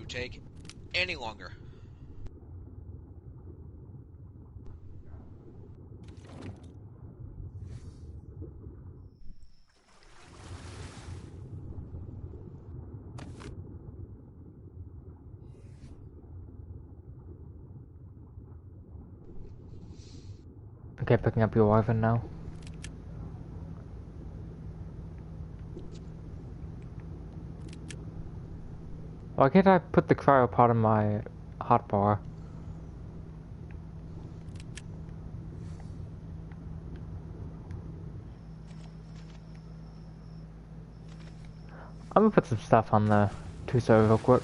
take any longer. Okay, picking up your weapon now. Why can't I put the cryopod in my hotbar? I'm gonna put some stuff on the Tuso real quick.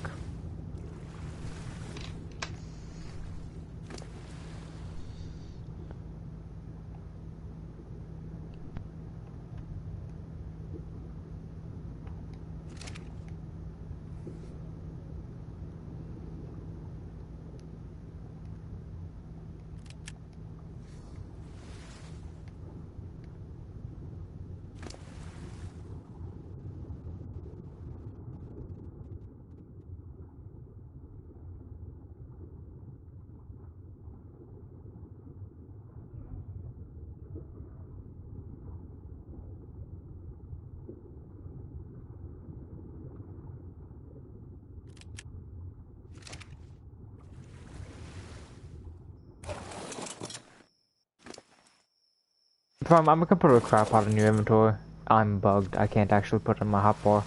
I'm gonna put a cryopod in your inventory. I'm bugged. I can't actually put it in my hotbar.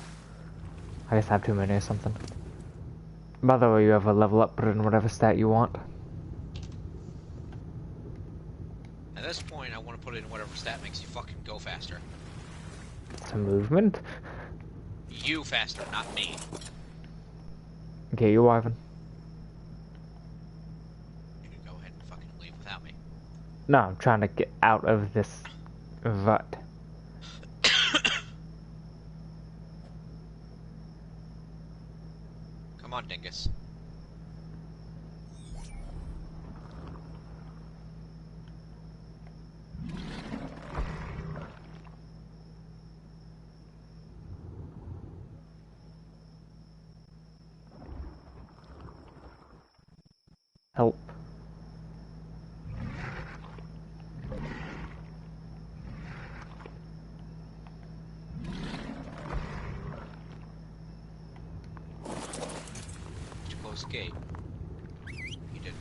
I guess I have too many or something. By the way, you have a level up, put it in whatever stat you want. At this point, I want to put it in whatever stat makes you fucking go faster. It's a movement? You faster, not me. Okay, you Ivan. You can go ahead and fucking leave without me. No, I'm trying to get out of this rut. Come on, dingus. Help. Did you close the gate? You didn't.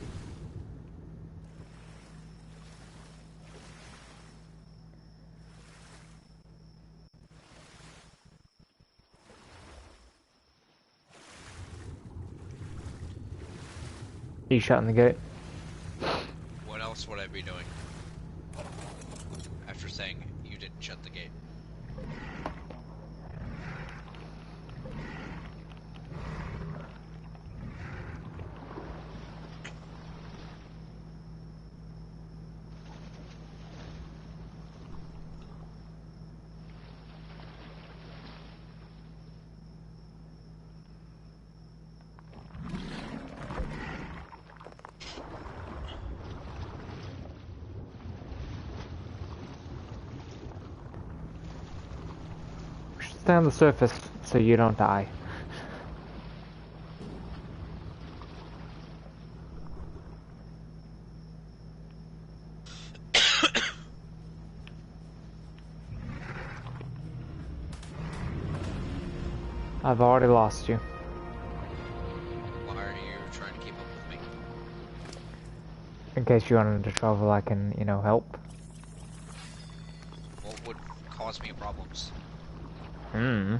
You shutting the gate? What else would I be doing? After saying you didn't shut the gate. Stay on the surface so you don't die. I've already lost you. Why are you trying to keep up with me? In case you run into trouble, I can, you know, help. What would cause me problems? Hmm.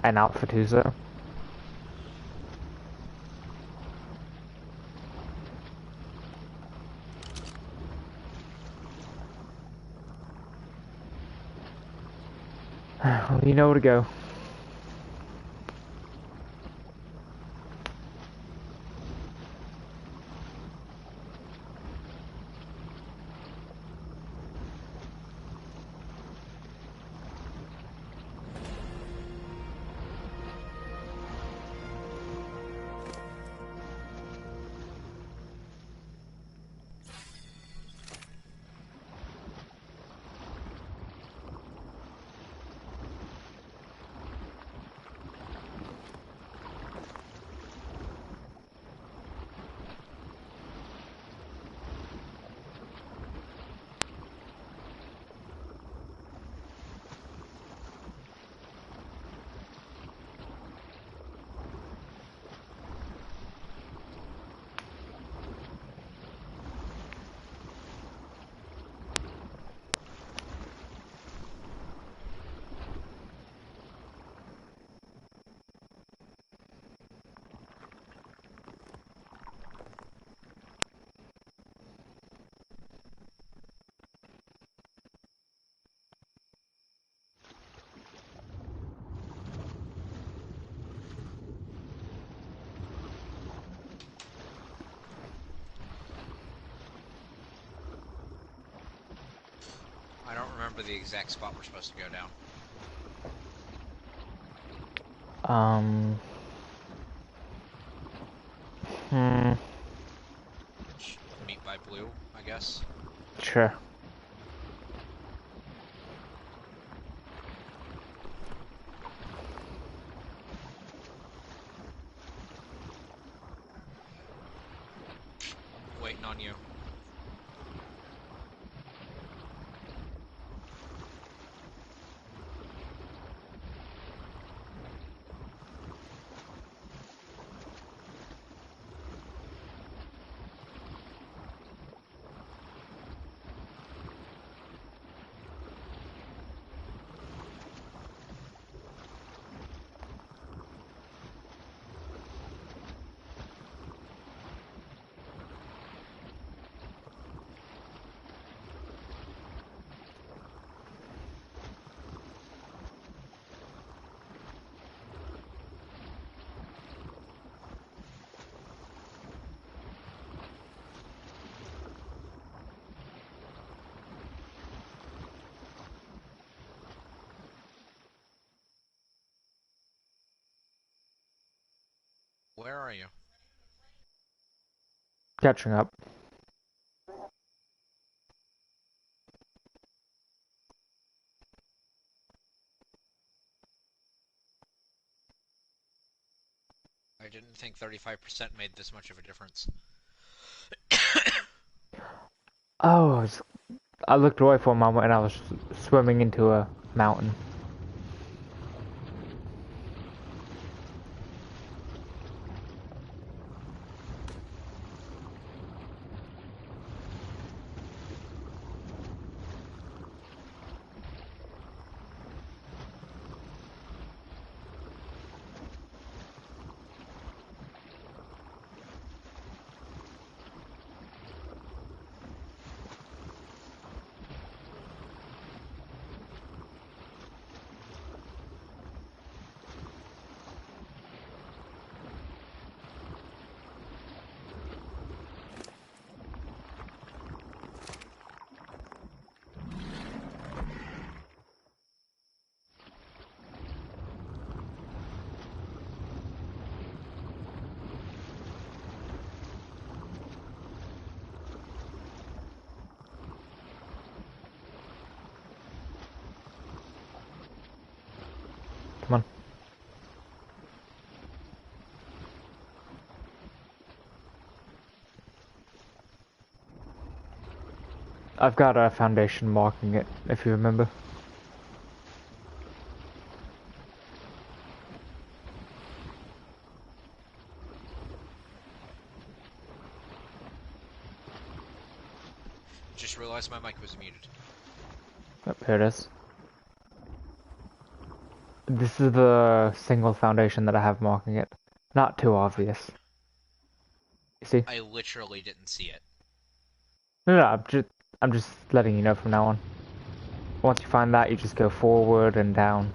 An out for Tuzo. Well, you know where to go. remember the exact spot we're supposed to go down. Um. Hmm. Meet by Blue, I guess. Sure. Waiting on you. Where are you? Catching up. I didn't think 35% made this much of a difference. Oh, I looked away for a moment and I was swimming into a mountain. Come on. I've got a foundation marking it, if you remember. Just realized my mic was muted. Yep, here it is. This is the single foundation that I have marking it. Not too obvious. You see? I literally didn't see it. No, I'm just letting you know from now on. Once you find that, you just go forward and down.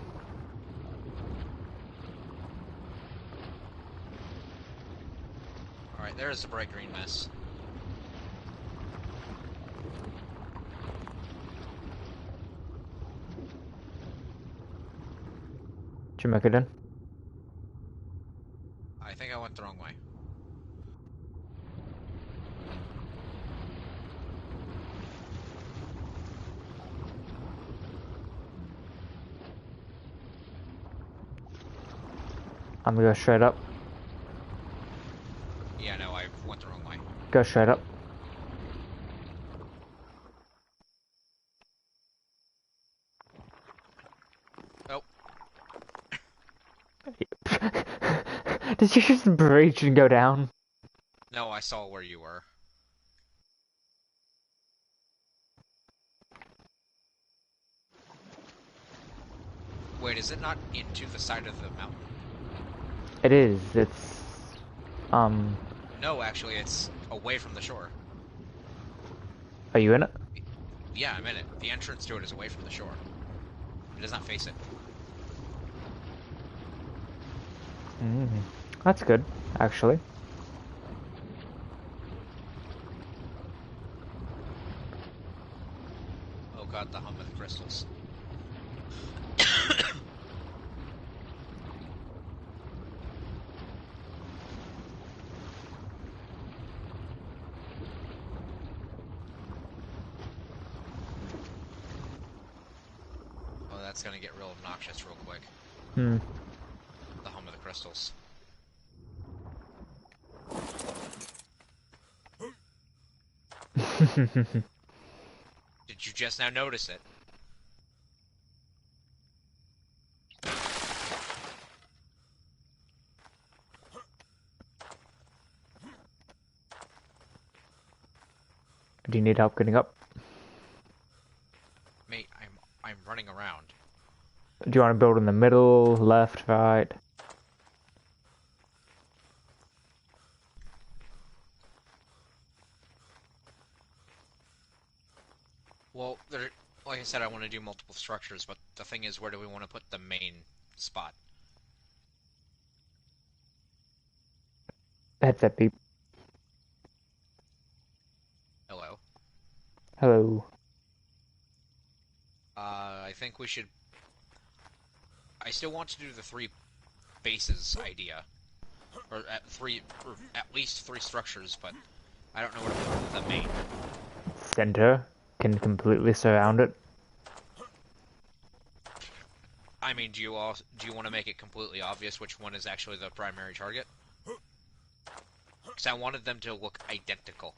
Alright, there's the bright green mess. Did you make it in? I think I went the wrong way. I'm gonna go straight up. Yeah, no, I went the wrong way. Go straight up. Oh. Did you just breach and go down? No, I saw where you were. Wait, is it not into the side of the mountain? It is. It's No, actually, it's away from the shore. Are you in it? Yeah, I'm in it. The entrance to it is away from the shore. It does not face it. That's good, actually. Oh god, the hum of the crystal. It's gonna get real obnoxious real quick. Hmm. The home of the crystals. Did you just now notice it? Do you need help getting up? Mate, I'm running around. Do you want to build in the middle, left, right? Well, like I said, I want to do multiple structures, but the thing is, where do we want to put the main spot? Headset beep. Hello? Hello. I think we should... I still want to do the 3 bases idea. Or at least 3 structures, but I don't know where to put the main. Center can completely surround it. I mean, do you want to make it completely obvious which one is actually the primary target? Because I wanted them to look identical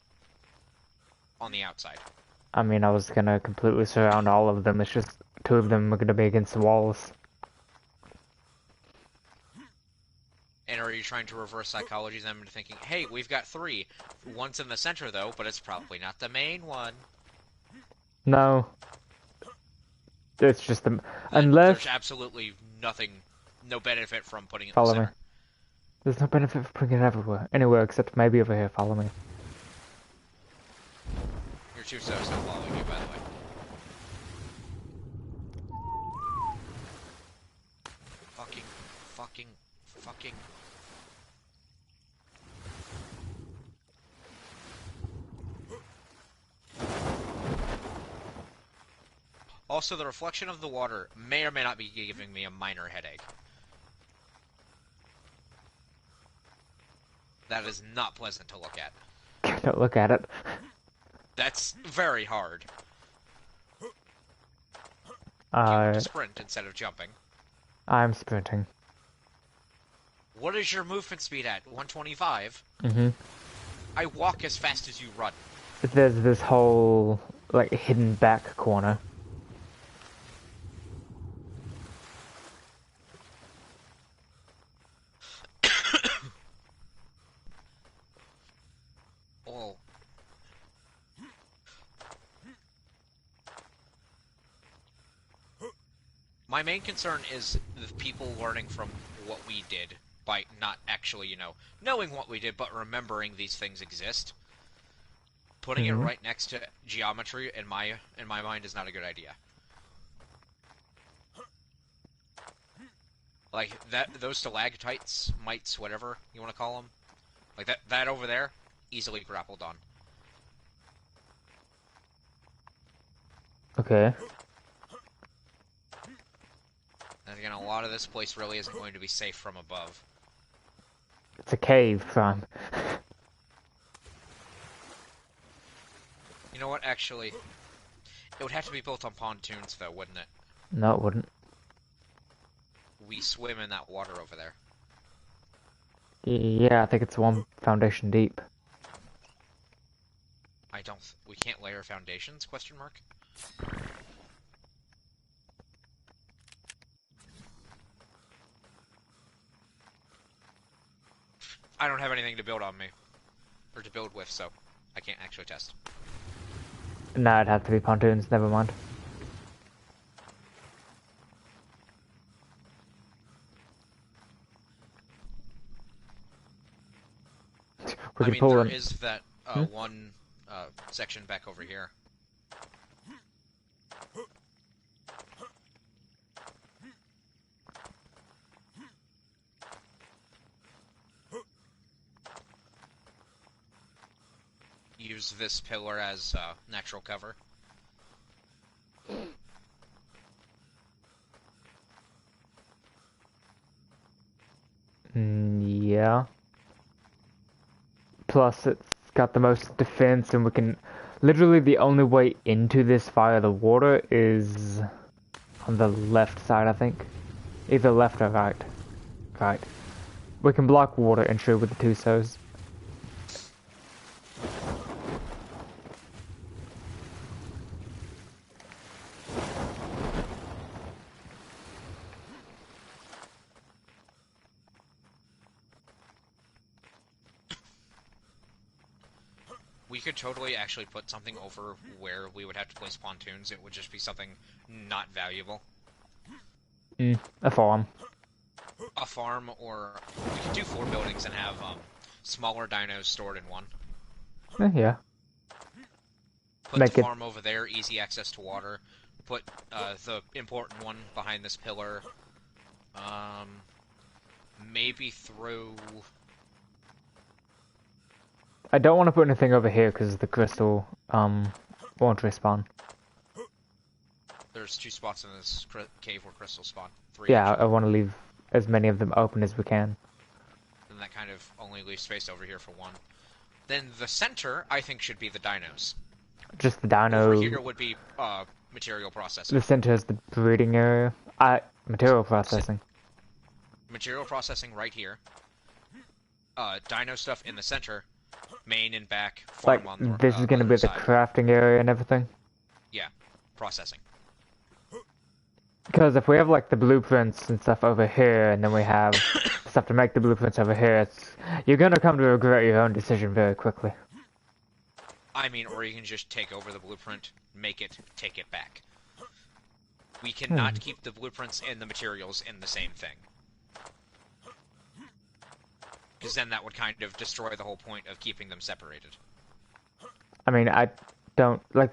on the outside. I mean, I was gonna completely surround all of them. It's just 2 of them are gonna be against the walls. And are you trying to reverse psychology them into thinking, hey, we've got 3. One's in the center, though, but it's probably not the main one. No. It's just the... Unless... There's absolutely nothing, no benefit from putting it in Follow the me. center. There's no benefit for putting it everywhere. Anywhere except maybe over here. Follow me. Your 2 stars not following you, by the way. Fucking. Also, the reflection of the water may or may not be giving me a minor headache. That is not pleasant to look at. Don't look at it. That's very hard. You want to sprint instead of jumping. I'm sprinting. What is your movement speed at? 125? Mm-hmm. I walk as fast as you run. There's this whole, like, hidden back corner. Oh. My main concern is the people learning from what we did by not actually, knowing what we did, but remembering these things exist. Putting it right next to geometry in my mind is not a good idea. Like those stalactites, mites, whatever you want to call them, like that over there, easily grappled on. Okay. And again, a lot of this place really isn't going to be safe from above. It's a cave, son. You know what, actually? It would have to be built on pontoons, though, wouldn't it? No, it wouldn't. We swim in that water over there. Yeah, I think it's 1 foundation deep. We can't layer foundations, question mark? I don't have anything to build on me. Or to build with, so I can't actually test. Nah, it'd have to be pontoons, never mind. We could pull there them. is that one section back over here. Use this pillar as natural cover. Yeah. Plus, it's got the most defense, and we can... Literally, the only way into this via the water is On the left side, I think. Either left or right. Right. We can block water entry with the two sows. We could totally actually put something over where we would have to place pontoons. It would just be something not valuable. A farm. A farm, or we could do 4 buildings and have smaller dinos stored in one. Yeah. Put Make the it... farm over there, easy access to water. Put the important one behind this pillar. Maybe throw... I don't want to put anything over here because the crystal won't respawn. There's 2 spots in this cave where crystals spawn. 3 Yeah, actually. I want to leave as many of them open as we can. And that kind of only leaves space over here for 1. Then the center, I think, should be the dinos. Just the dino... Over here would be material processing. The center is the breeding area. Material processing. Material processing right here. Dino stuff in the center. Main and back. Farm Like, on the this is going to be the side. crafting area and everything. Yeah, processing. Because if we have, like, the blueprints and stuff over here, and then we have stuff to make the blueprints over here, you're going to come to regret your own decision very quickly. I mean, or you can just take over the blueprint, make it, take it back. We cannot keep the blueprints and the materials in the same thing. Because then that would kind of destroy the whole point of keeping them separated. I mean, I don't, like,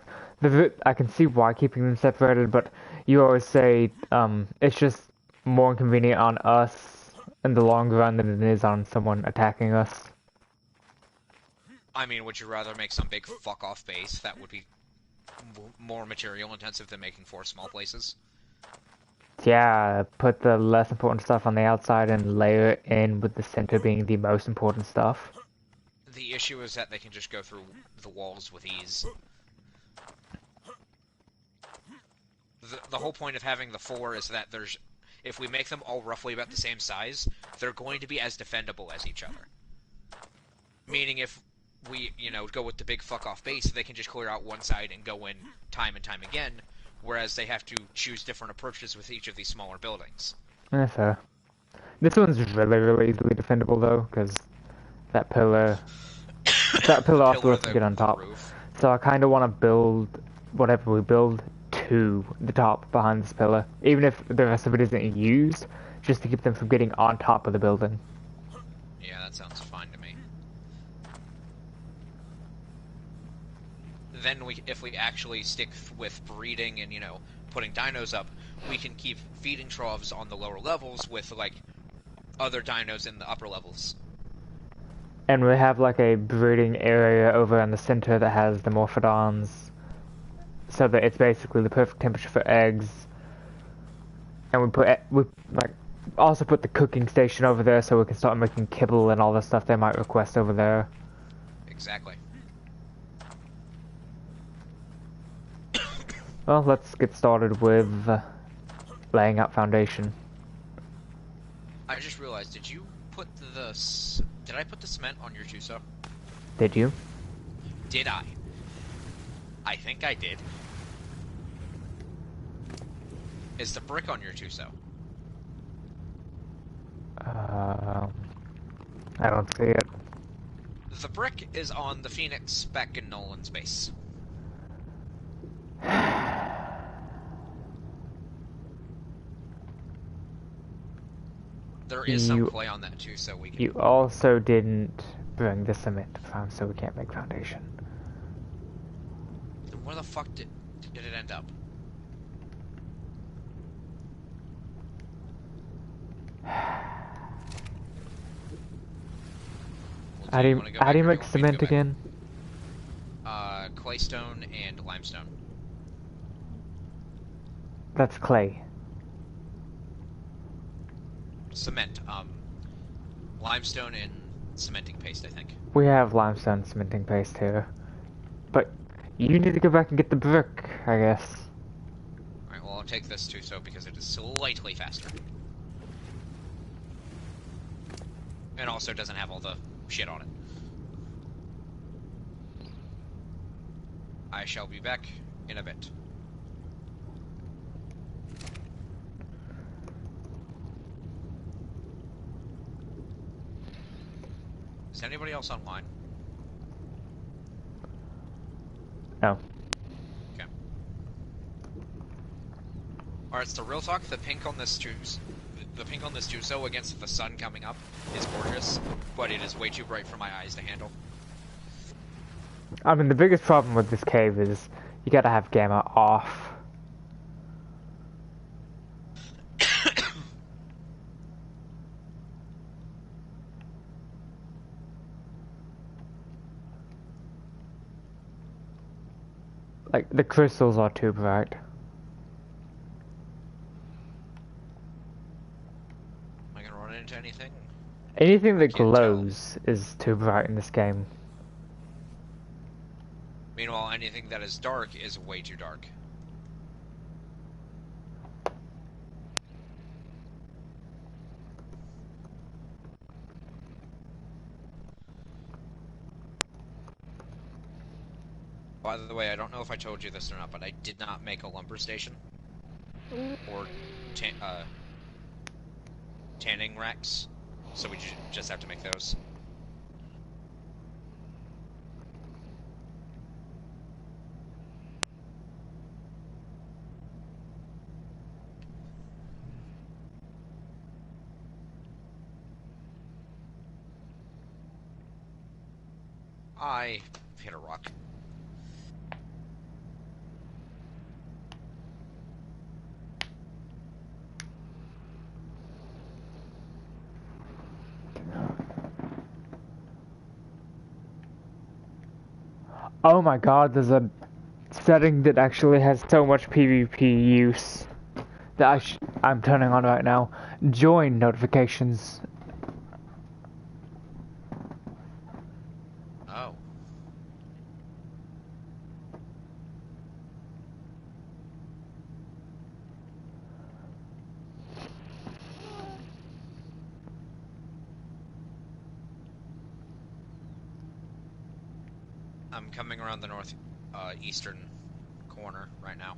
I can see why keeping them separated, but you always say, it's just more inconvenient on us in the long run than it is on someone attacking us. I mean, would you rather make some big fuck-off base that would be more material intensive than making 4 small places? Yeah, put the less important stuff on the outside and layer it in with the center being the most important stuff. The issue is that they can just go through the walls with ease. The whole point of having the 4 is that if we make them all roughly about the same size, they're going to be as defendable as each other. Meaning if we, go with the big fuck-off base, they can just clear out one side and go in time and time again, whereas they have to choose different approaches with each of these smaller buildings. Yeah, fair. This one's really, really easily defendable though, because that pillar also has to get on top. So I kind of want to build whatever we build to the top behind this pillar, even if the rest of it isn't used, just to keep them from getting on top of the building. Yeah, that sounds fine to me. Then if we actually stick with breeding and, putting dinos up, we can keep feeding troughs on the lower levels with, like, other dinos in the upper levels. And we have, like, a breeding area over in the center that has the Morphodons, so that it's basically the perfect temperature for eggs. And we also put the cooking station over there so we can start making kibble and all the stuff they might request over there. Exactly. Well, let's get started with laying out foundation. I just realized, did I put the cement on your Tuso? Did you? Did I? I think I did. Is the brick on your Tuso? I don't see it. The brick is on the Phoenix spec in Nolan's base. There is some clay on that too, so we can... You also didn't bring the cement to farm, so we can't make foundation. Then where the fuck did it end up? How do you make cement again? Claystone and limestone. That's clay. Cement. Limestone and cementing paste, I think. We have limestone cementing paste here. But you need to go back and get the brick, I guess. Alright, well, take this Tuso because it is slightly faster. And also doesn't have all the shit on it. I shall be back in a bit. Is anybody else online? No. Okay. Alright, so real talk, the pink on this Tuso against the sun coming up is gorgeous, but it is way too bright for my eyes to handle. I mean, the biggest problem with this cave is you gotta have gamma off. Like, the crystals are too bright. Am I gonna run into anything? Anything that can't tell. glows is too bright in this game. Meanwhile, anything that is dark is way too dark. By the way, I don't know if I told you this or not, but I did not make a lumber station. Or tanning racks. So we just have to make those. I hit a rock. Oh my god, there's a setting that actually has so much PvP use that I'm turning on right now. Join notifications. Oh. I'm coming around the north eastern corner right now.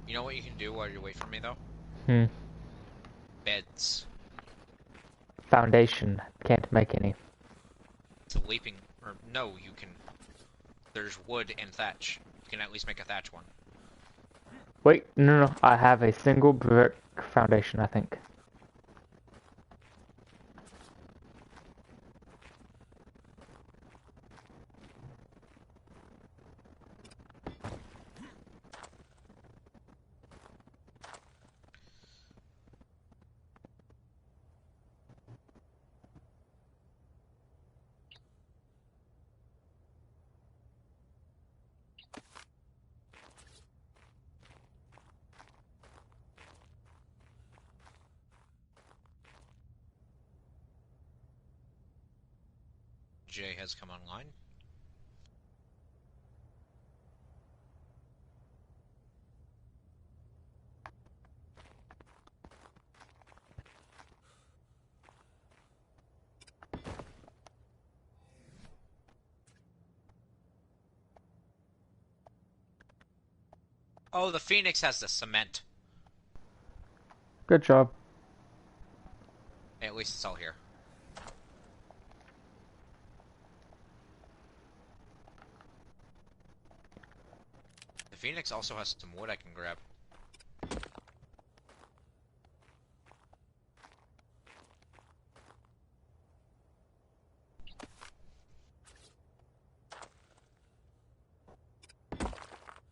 You know what you can do while you wait for me, though? Beds. Foundation. Can't make any. Sleeping... or no, you can... There's wood and thatch. You can at least make a thatch one. Wait, no. I have a single brick foundation, I think. Jay has come online. Oh, the Phoenix has the cement. Good job. At least it's all here. The Phoenix also has some wood I can grab.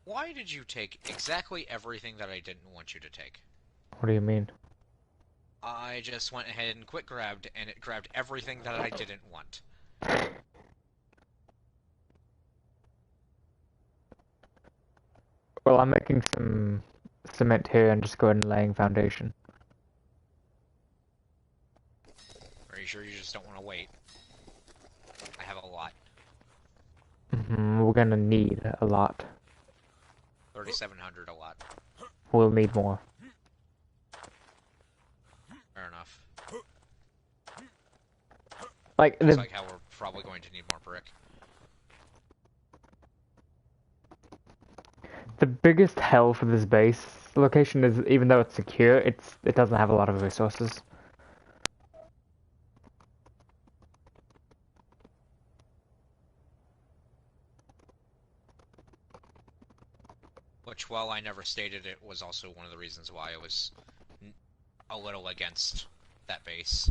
Why did you take exactly everything that I didn't want you to take? What do you mean? I just went ahead and quick grabbed, and it grabbed everything that I didn't want. Well, I'm making some cement here and just go ahead and laying foundation. Are you sure you just don't want to wait? I have a lot. We're gonna need a lot. 3,700 a lot. We'll need more. Fair enough. Like, Looks like how we're probably going to need more brick. the biggest hell for this base location is, even though it's secure, it doesn't have a lot of resources. Which, while I never stated it, was also one of the reasons why I was a little against that base.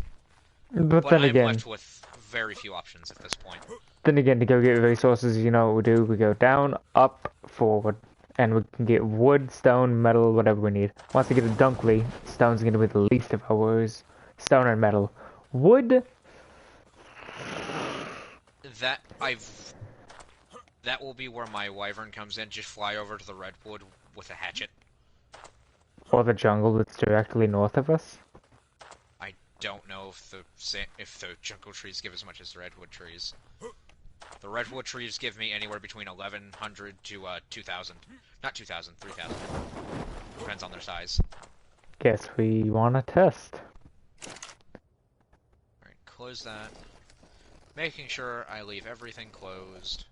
But then I'm again, left with very few options at this point. then again, to go get resources, you know what we do? We go down, up, forward, and we can get wood, stone, metal, whatever we need. Once we get a Dunkley, stone's gonna be the least of our worries. Stone and metal. Wood. That will be where my wyvern comes in. Just fly over to the redwood with a hatchet. Or the jungle that's directly north of us. I don't know if the jungle trees give as much as the redwood trees. The redwood trees give me anywhere between 1,100 to 2,000. Not 2,000, 3,000. Depends on their size. Guess we wanna test. Alright, close that. Making sure I leave everything closed.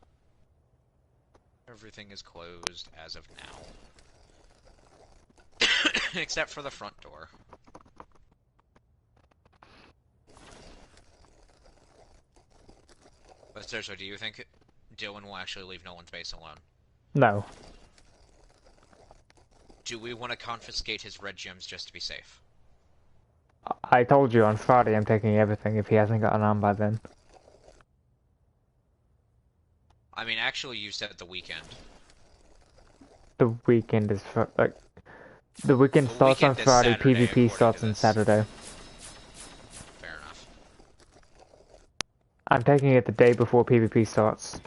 Everything is closed as of now. Except for the front door. But seriously, do you think Dylan will actually leave no one's base alone? No. Do we want to confiscate his red gems just to be safe? I told you on Friday I'm taking everything if he hasn't gotten on by then. I mean, actually, you said the weekend. The weekend is like the weekend The starts weekend on is Friday. Saturday, PvP according starts to on this. Saturday. Fair enough. I'm taking it the day before PvP starts.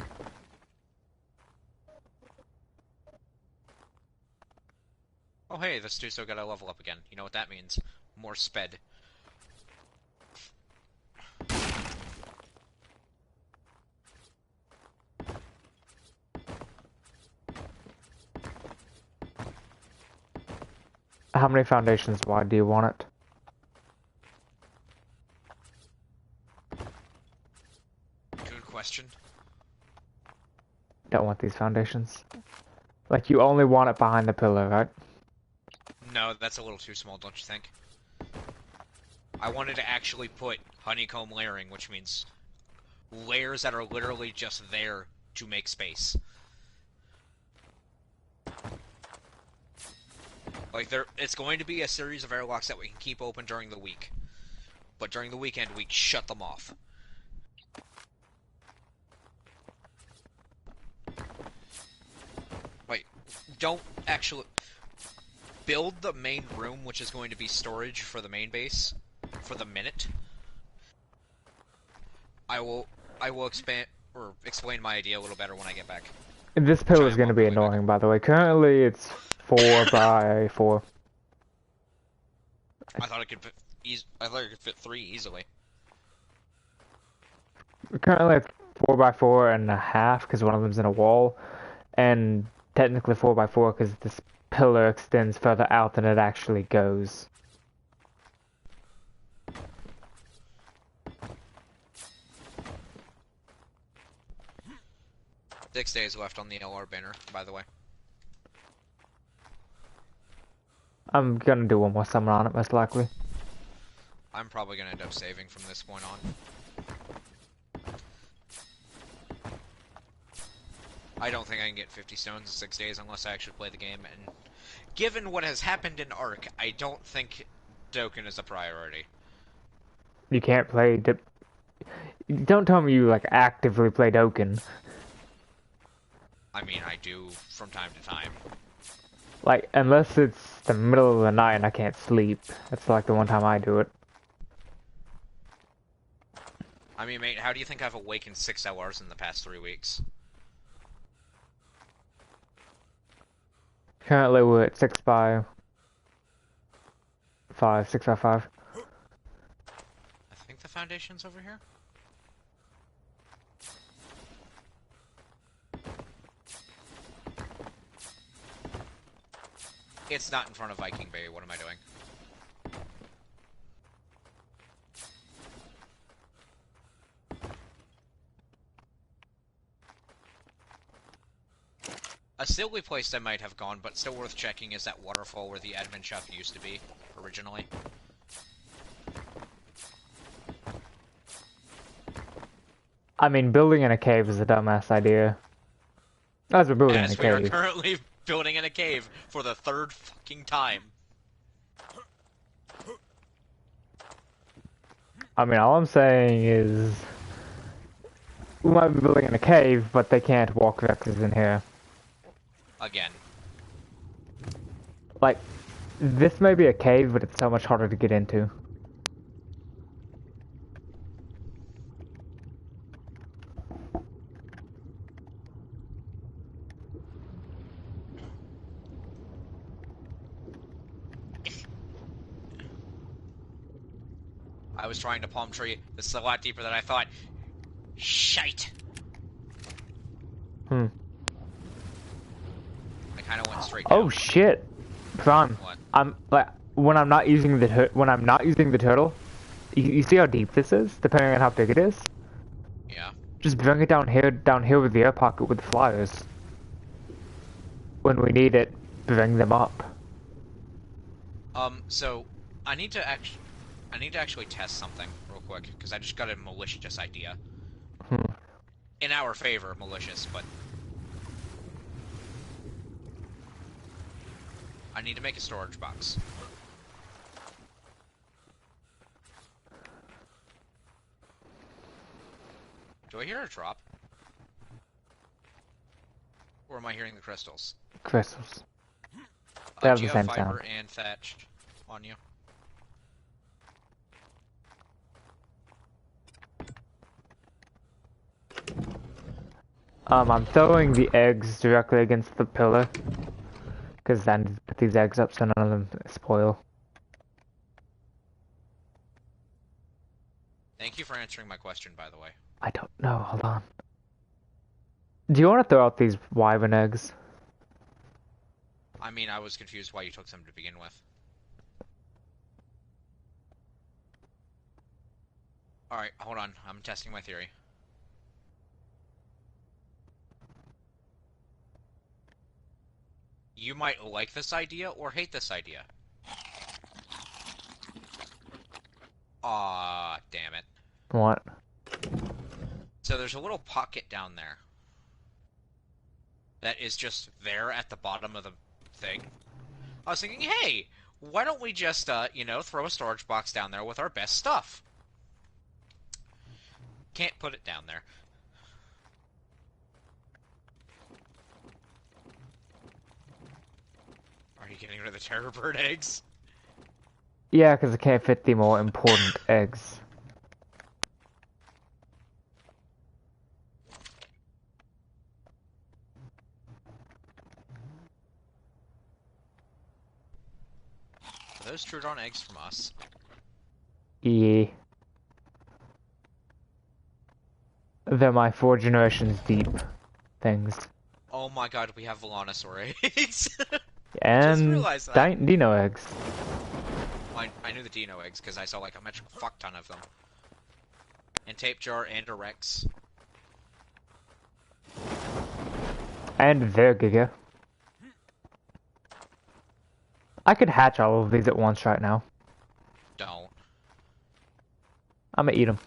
Oh hey, this dude's still got to level up again. You know what that means? More sped. How many foundations wide do you want it? Good question. Don't want these foundations. Like, you only want it behind the pillar, right? No, that's a little too small, don't you think? I wanted to actually put honeycomb layering, which means layers that are literally just there to make space. Like, it's going to be a series of airlocks that we can keep open during the week. But during the weekend, we shut them off. Wait, don't actually... Build the main room, which is going to be storage for the main base, for the minute. I will expand, or explain my idea a little better when I get back. This pillar is going to be annoying, by the way. Currently, it's 4 by 4. I thought it could fit. I thought it could fit 3 easily. Currently, it's 4 by 4.5 because one of them's in a wall, and technically 4 by 4 because this pillar extends further out than it actually goes. Six days left on the LR banner, by the way. I'm gonna do one more summer on it, most likely. I'm probably gonna end up saving from this point on. I don't think I can get 50 stones in 6 days unless I actually play the game, and given what has happened in Ark, I don't think Dokkan is a priority. You can't play. Don't tell me you like actively play Dokkan. I mean, I do from time to time. Like, unless it's the middle of the night and I can't sleep. That's like the one time I do it. I mean, mate, how do you think I've awakened 6 hours in the past 3 weeks? Currently we're at 6 by 5, 6 by 5. I think the foundation's over here? It's not in front of Viking Bay, what am I doing? A silly place I might have gone, but still worth checking, is that waterfall where the admin shop used to be, originally. I mean, building in a cave is a dumbass idea. As we're building in a As we are cave. currently building in a cave for the 3rd fucking time. I mean, all I'm saying is... We might be building in a cave, but they can't walk vexes in here. Again. Like, this may be a cave, but it's so much harder to get into. I was trying to palm tree. This is a lot deeper than I thought. Shite! Hmm. I kind of went straight down. Oh shit! Fun. What? I'm like when I'm not using the turtle. You see how deep this is, depending on how big it is. Yeah. Just bring it down here with the air pocket with the flyers. When we need it, bring them up. So I need to actually test something real quick because I just got a malicious idea. In our favor, malicious, but I need to make a storage box. Do I hear a drop? Or am I hearing the crystals? Crystals. They have Do the you same have fiber sound. and thatch on you? I'm throwing the eggs directly against the pillar. Because then put these eggs up so none of them spoil. Thank you for answering my question, by the way. I don't know, hold on. Do you want to throw out these wyvern eggs? I mean, I was confused why you took them to begin with. Alright, hold on. I'm testing my theory. You might like this idea or hate this idea. Aw, damn it. What? So there's a little pocket down there that is just there at the bottom of the thing. I was thinking, hey, why don't we just, throw a storage box down there with our best stuff? Can't put it down there. Are you getting rid of the terror bird eggs? Yeah, because I can't fit the more important eggs. Are those Trudon eggs from us? Yeah. They're my 4 generations deep things. Oh my god, we have Volanosaur eggs! And realized that. Dino eggs. I knew the Dino eggs because I saw like a metric fuck ton of them. And Tape Jar and a Rex. And Vergiga. I could hatch all of these at once right now. Don't. I'm gonna eat them.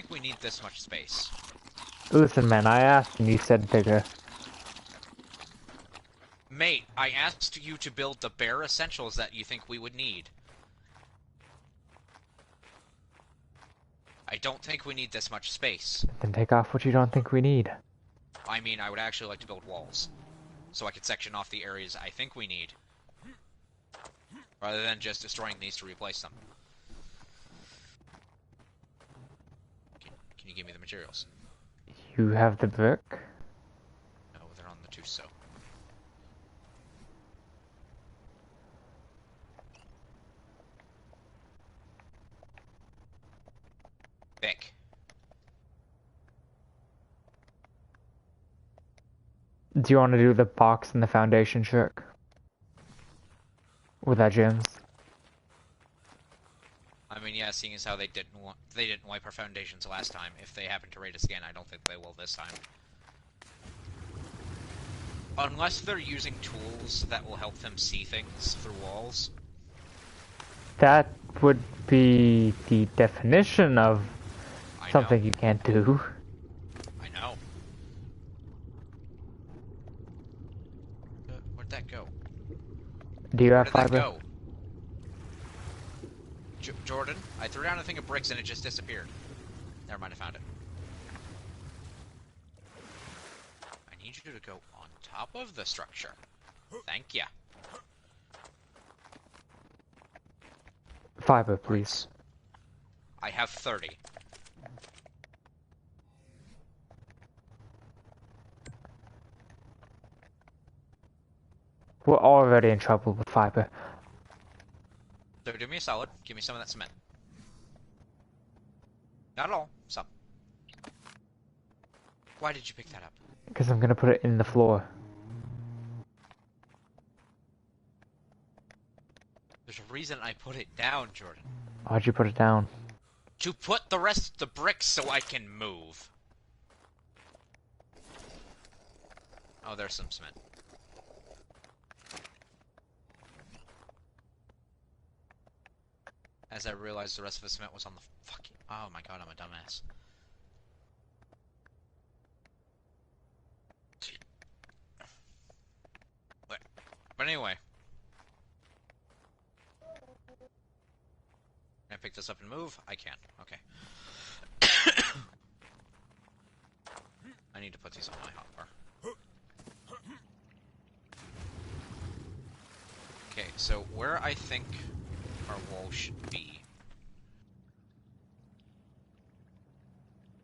think we need this much space. Listen, man, I asked and you said bigger. Mate, I asked you to build the bare essentials that you think we would need. I don't think we need this much space. Then take off what you don't think we need. I mean, I would actually like to build walls. So I could section off the areas I think we need. Rather than just destroying these to replace them. Can you give me the materials? You have the brick? No, they're on the Tuso. Vic. Do you want to do the box and the foundation trick? With that gems? I mean, yeah, seeing as how they didn't wipe our foundations last time. If they happen to raid us again, I don't think they will this time. Unless they're using tools that will help them see things through walls. That would be the definition of something you can't do. I know. Where'd that go? Do you have Where did fiber? that go? Jordan, I threw down a thing of bricks and it just disappeared. Never mind, I found it. I need you to go on top of the structure. Thank ya. Fiber, please. I have 30. We're already in trouble with fiber. So do me a solid, give me some of that cement. Not all, some. Why did you pick that up? Because I'm gonna put it in the floor. There's a reason I put it down, Jordan. Why'd you put it down? To put the rest of the bricks so I can move. Oh, there's some cement. As I realized the rest of the cement was on the fucking... Oh my god, I'm a dumbass. But anyway. Can I pick this up and move? I can. Okay. I need to put these on my hotbar. Okay, so where I think our wall should be.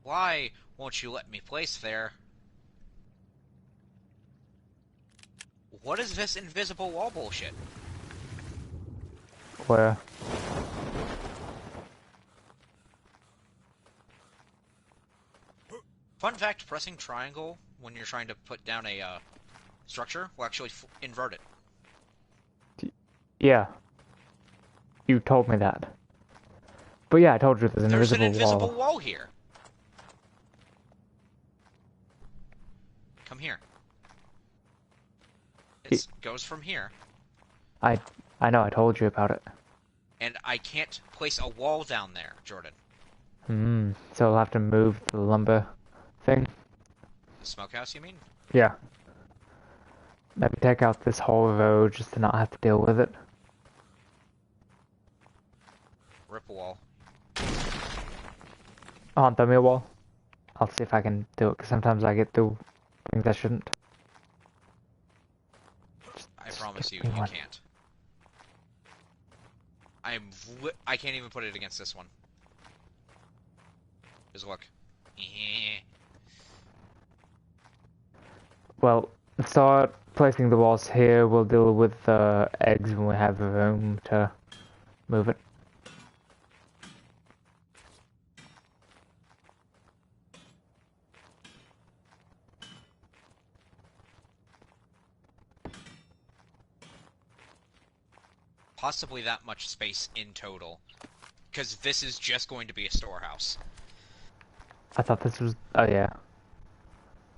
Why won't you let me place there? What is this invisible wall bullshit? Where? Fun fact, pressing triangle when you're trying to put down a structure will actually invert it. Yeah. You told me that. But yeah, I told you there's an invisible wall. Wall here. Come here. It goes from here. I know, I told you about it. And I can't place a wall down there, Jordan. So I'll have to move the lumber thing? The smokehouse, you mean? Yeah. Maybe take out this whole road just to not have to deal with it. Rip a wall. Oh, throw me a wall. I'll see if I can do it, because sometimes I get through things I shouldn't. I promise you, you can't. I can't even put it against this one. Just look. Well, start placing the walls here. We'll deal with the eggs when we have room to move it. Possibly that much space in total. Because this is just going to be a storehouse. I thought this was... Oh, yeah.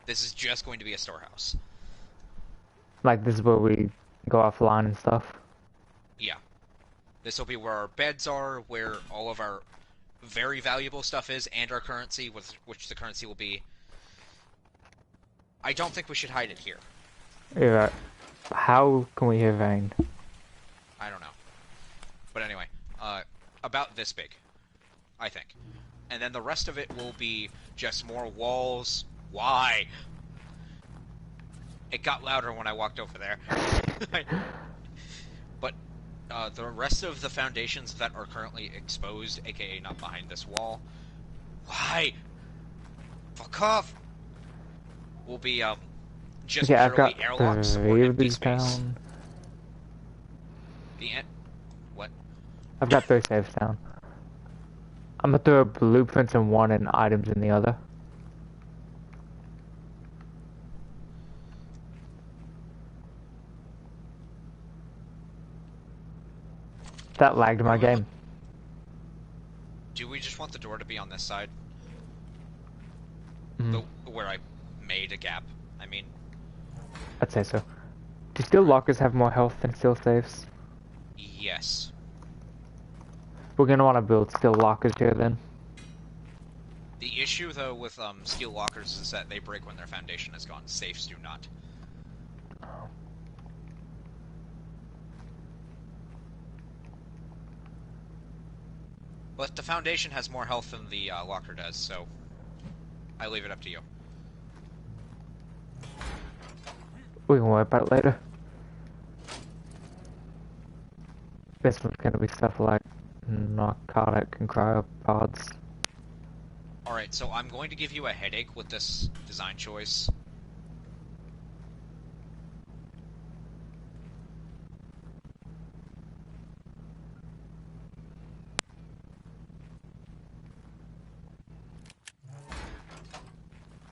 This is just going to be a storehouse. Like, this is where we go offline and stuff? Yeah. This will be where our beds are, where all of our very valuable stuff is and our currency, which the currency will be. I don't think we should hide it here. Yeah. How can we hear Vane? I don't know. But anyway, about this big, I think. And then the rest of it will be just more walls. Why? It got louder when I walked over there. But the rest of the foundations that are currently exposed, aka not behind this wall, why? Fuck off! Will be just Yeah, I've purely got airlocks or 3 of empty these space. down. What? I've got 3 saves down. I'm gonna throw blueprints in one and items in the other. That lagged my game. Do we just want the door to be on this side? Mm. Where I made a gap. I mean, I'd say so. Do steel lockers have more health than steel safes? yes. We're gonna want to build steel lockers here then. The issue, though, with steel lockers is that they break when their foundation is gone. Safes do not. But the foundation has more health than the locker does, so I leave it up to you. We can worry about it later. This one's gonna be stuff like narcotic and cryopods. Alright, so I'm going to give you a headache with this design choice.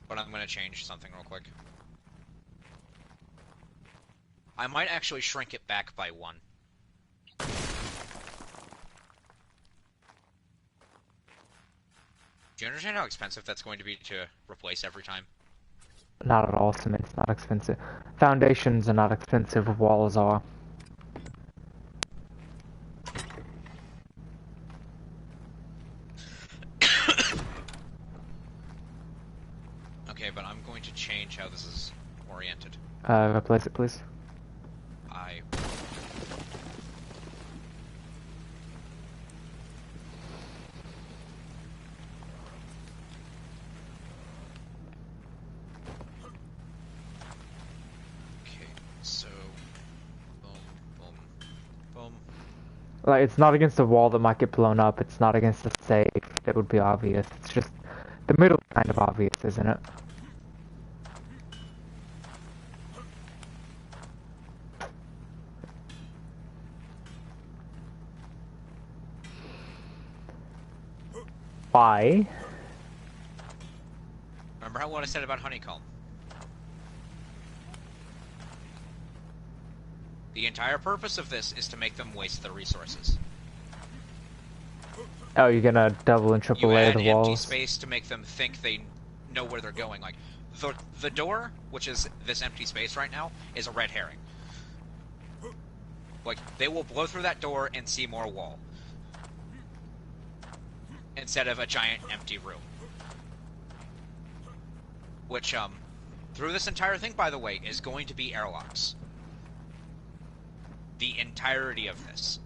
But I'm going to change something real quick. I might actually shrink it back by 1. Do you understand how expensive that's going to be to replace every time? Not at all, cement's not expensive. Foundations are not expensive, walls are. Okay, but I'm going to change how this is oriented. Replace it, please. Okay, so... Boom, boom, boom. Like, it's not against the wall that might get blown up, it's not against the safe that would be obvious. It's just, the middle's kind of obvious, isn't it? Why? Remember what I said about honeycomb? The entire purpose of this is to make them waste their resources. Oh, you're gonna double and triple layer the walls? You add empty space to make them think they know where they're going. Like, the door, which is this empty space right now, is a red herring. Like, they will blow through that door and see more wall. Instead of a giant empty room. Which, through this entire thing, by the way, is going to be airlocks. The entirety of this.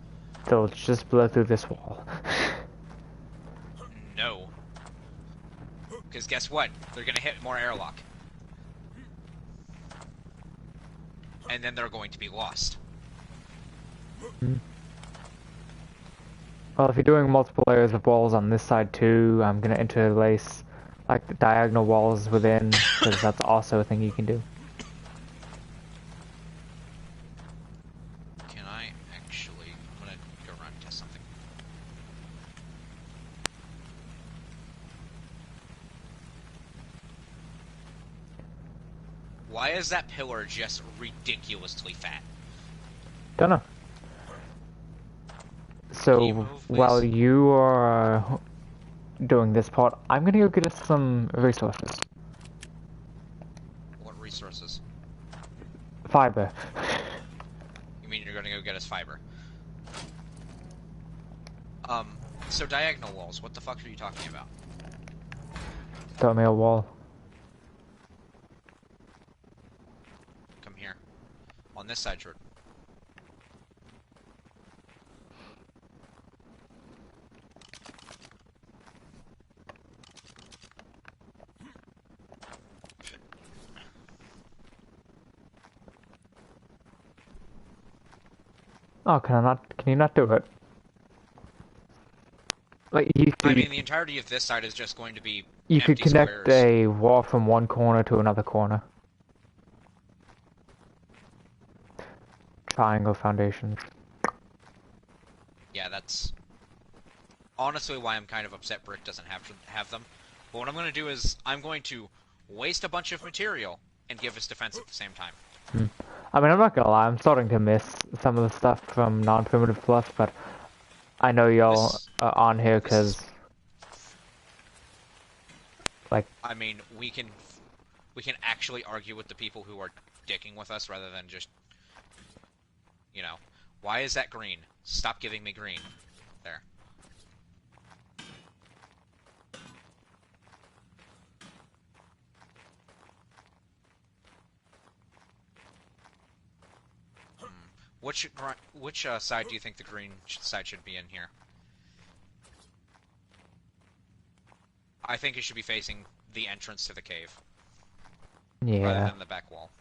They'll just blow through this wall. No. Because guess what? They're gonna hit more airlock. And then they're going to be lost. Well, if you're doing multiple layers of walls on this side too, I'm gonna interlace like the diagonal walls within, because that's also a thing you can do. Can I actually... I'm gonna go around and test something. Why is that pillar just ridiculously fat? Don't know. So, while you are doing this part, I'm gonna go get us some resources. What resources? Fiber. You mean you're gonna go get us fiber? So diagonal walls, what the fuck are you talking about? Throw me a wall. Come here. On this side, Jordan. Oh, can you not do it? Like, I mean, the entirety of this side is just going to be you could empty connect squares. a wall from one corner to another corner. Triangle foundations. Yeah, that's honestly why I'm kind of upset Brick doesn't have them. But what I'm going to do is I'm going to waste a bunch of material and give us defense at the same time. I mean, I'm not gonna lie, I'm starting to miss some of the stuff from non-primitive plus, but I know y'all are on here because, like... I mean, we can actually argue with the people who are dicking with us rather than just, you know, why is that green? Stop giving me green. There. Which side do you think the green side should be in here? I think it should be facing the entrance to the cave. Yeah. Rather than the back wall.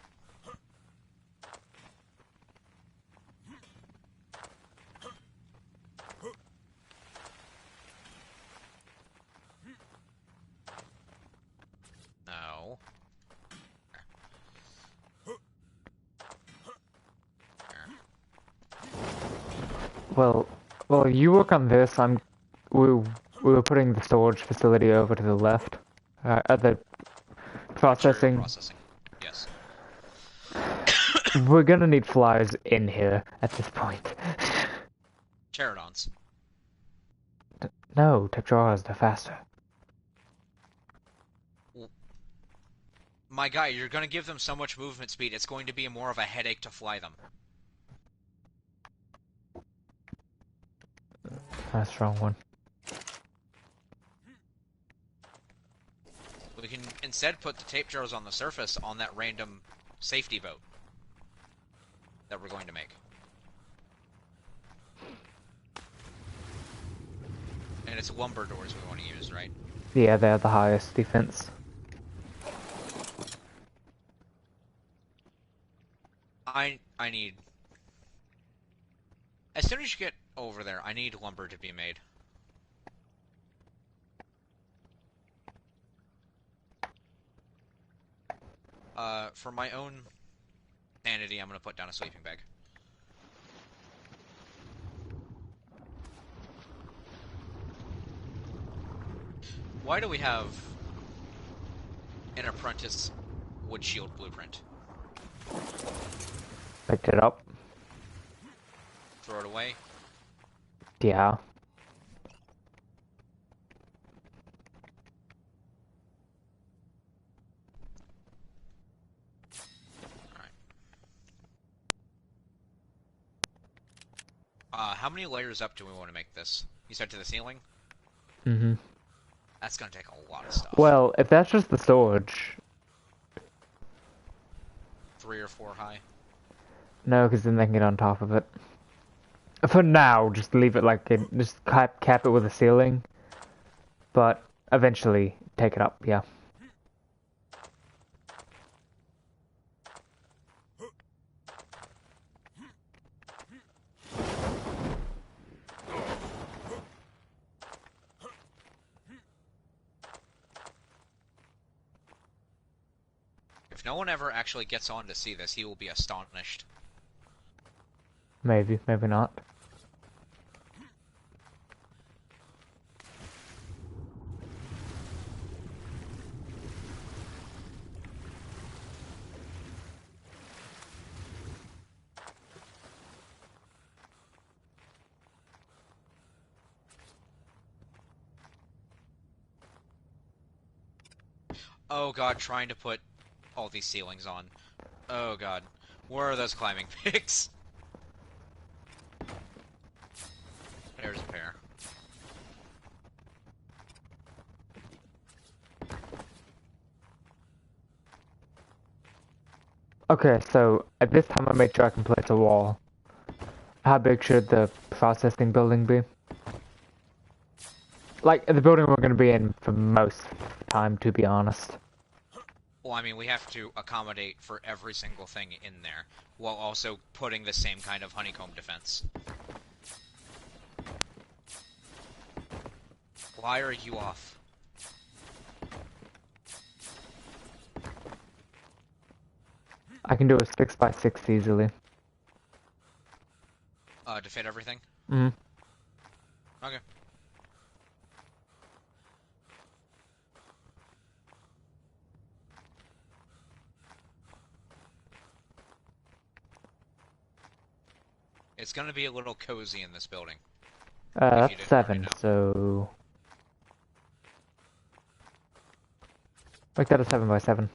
No. Well, you work on this. We were putting the storage facility over to the left, at the processing. Processing. Yes. We're gonna need flyers in here at this point. Pterodons. No, Tetraras, they're faster. My guy, you're going to give them so much movement speed, it's going to be more of a headache to fly them. That's a strong one. We can instead put the tape jaws on the surface on that random safety boat that we're going to make. And it's lumber doors we want to use, right? Yeah, they're the highest defense. I need... As soon as you get over there, I need lumber to be made. For my own sanity, I'm going to put down a sleeping bag. Why do we have an apprentice wood shield blueprint? Picked it up. Throw it away? Yeah. How many layers up do we want to make this? You said to the ceiling? Mm-hmm. That's gonna take a lot of stuff. Well, if that's just the storage... 3 or 4 high? No, because then they can get on top of it. For now, just leave it like it. Just cap it with a ceiling. But eventually, take it up, yeah. If no one ever actually gets on to see this, he will be astonished. Maybe, maybe not. Oh god, trying to put all these ceilings on. Oh god. Where are those climbing pigs? There's a pair. Okay, so at this time I made sure I can place a wall. How big should the processing building be? Like, the building we're gonna be in for most time, to be honest. Well, I mean, we have to accommodate for every single thing in there, while also putting the same kind of honeycomb defense. Why are you off? I can do a 6x6 easily. To fit everything? Mm-hmm. Okay. It's gonna be a little cozy in this building. That's 7, so... Make that a 7x7.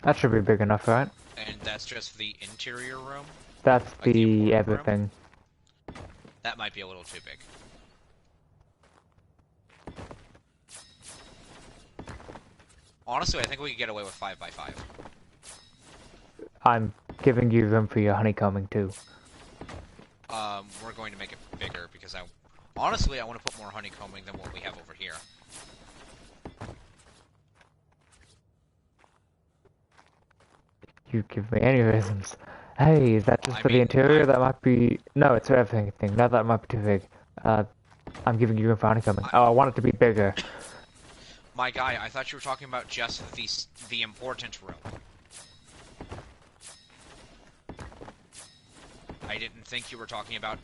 That should be big enough, right? And that's just the interior room? That's Like the everything. Room? That might be a little too big. Honestly, I think we could get away with 5x5. I'm giving you room for your honeycombing too. We're going to make it bigger because honestly, I want to put more honeycombing than what we have over here. You give me any reasons. Hey, is that just for the interior? That might be... No, it's for everything. No, that might be too big. I'm giving you room for honeycombing. Oh, I want it to be bigger. My guy, I thought you were talking about just the important room. I didn't think you were talking about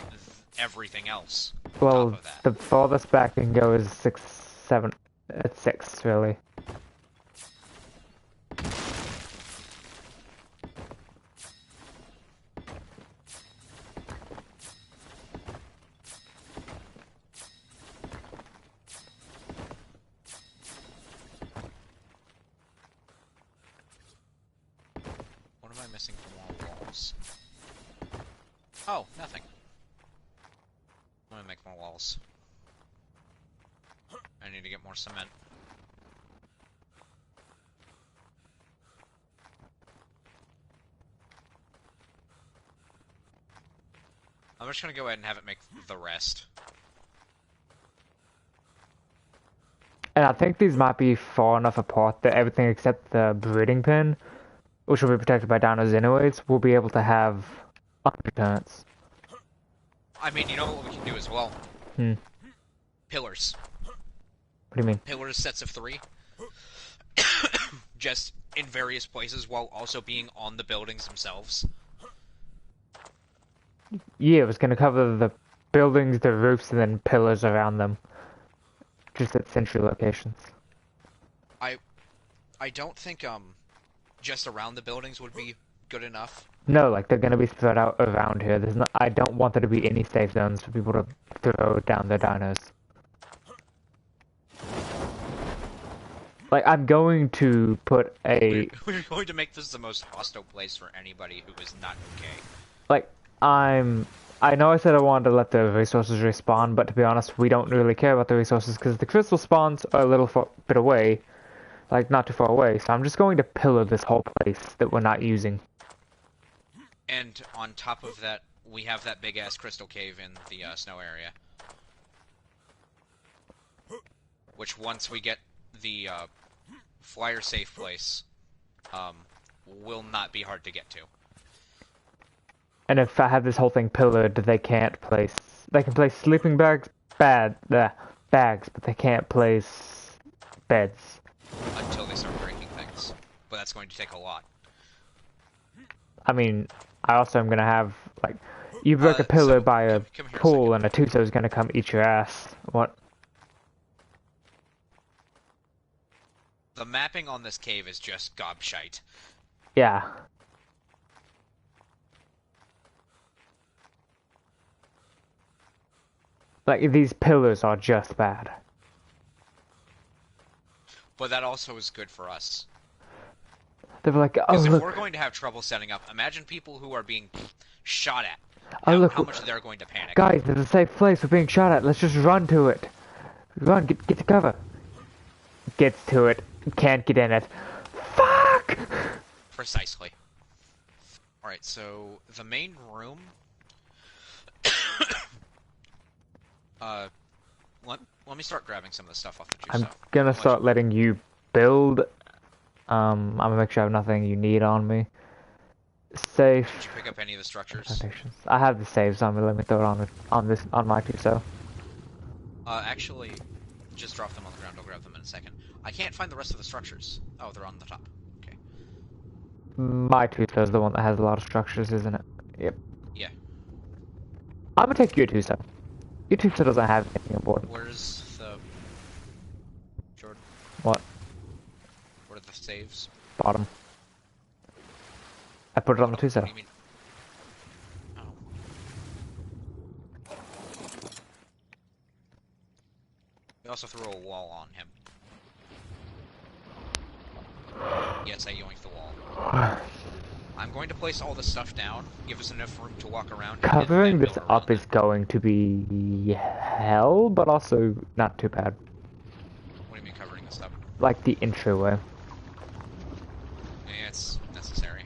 everything else. Well, the farthest back I can go is 6, 7... It's 6, really. What am I missing from all walls? Oh, nothing. I'm gonna make more walls. I need to get more cement. I'm just gonna go ahead and have it make the rest. And I think these might be far enough apart that everything except the breeding pen, which will be protected by dinos anyways, will be able to have undercurrents. I mean, you know what we can do as well? Pillars. What do you mean? Pillars, sets of 3. Just in various places while also being on the buildings themselves. Yeah, it was going to cover the buildings, the roofs, and then pillars around them. Just at central locations. I don't think, just around the buildings would be good enough. No, like, they're going to be spread out around here. There's not, I don't want there to be any safe zones for people to throw down their dinos. Like, I'm going to put a... We're going to make this the most hostile place for anybody who is not okay. Like, I know I said I wanted to let the resources respawn, but to be honest, we don't really care about the resources because the crystal spawns are a little bit away. Like, not too far away, so I'm just going to pillar this whole place that we're not using. And on top of that, we have that big-ass crystal cave in the snow area. Which, once we get the flyer-safe place, will not be hard to get to. And if I have this whole thing pillared, they can't place... They can place sleeping bags, bags, but they can't place beds. Until they start breaking things. But that's going to take a lot. I mean, I also am going to have, like... You break a pillar by a pool and a Tuso is going to come eat your ass. What? The mapping on this cave is just gobshite. Yeah. Like, these pillars are just bad. But that also is good for us. They're like, oh, because if look. we're going to have trouble setting up, imagine people who are being shot at. Look, how much they're going to panic. Guys, there's a safe place. We're being shot at. Let's just run to it. Run, get to cover. Gets to it. Can't get in it. Precisely. Alright, so the main room... let me start grabbing some of the stuff off the juice. I'm gonna start letting you build. I'm gonna make sure I have nothing you need on me. Safe. Did you pick up any of the structures? Foundations. I have the saves on me. Let me throw it on my two. Actually, just drop them on the ground. I'll grab them in a second. I can't find the rest of the structures. Oh, they're on the top. Okay. My two is the one that has a lot of structures, isn't it? Yep. Yeah. I'm gonna take your two. Your two doesn't have anything important. Where's the... Jordan? What? What are the saves? Bottom. I put it on the two. What do you mean? Oh. We also threw a wall on him. Yes, I yoinked the wall. I'm going to place all the stuff down, give us enough room to walk around. Covering this up is going to be hell, but also not too bad. What do you mean covering this up? Like the entryway. Yeah, it's necessary.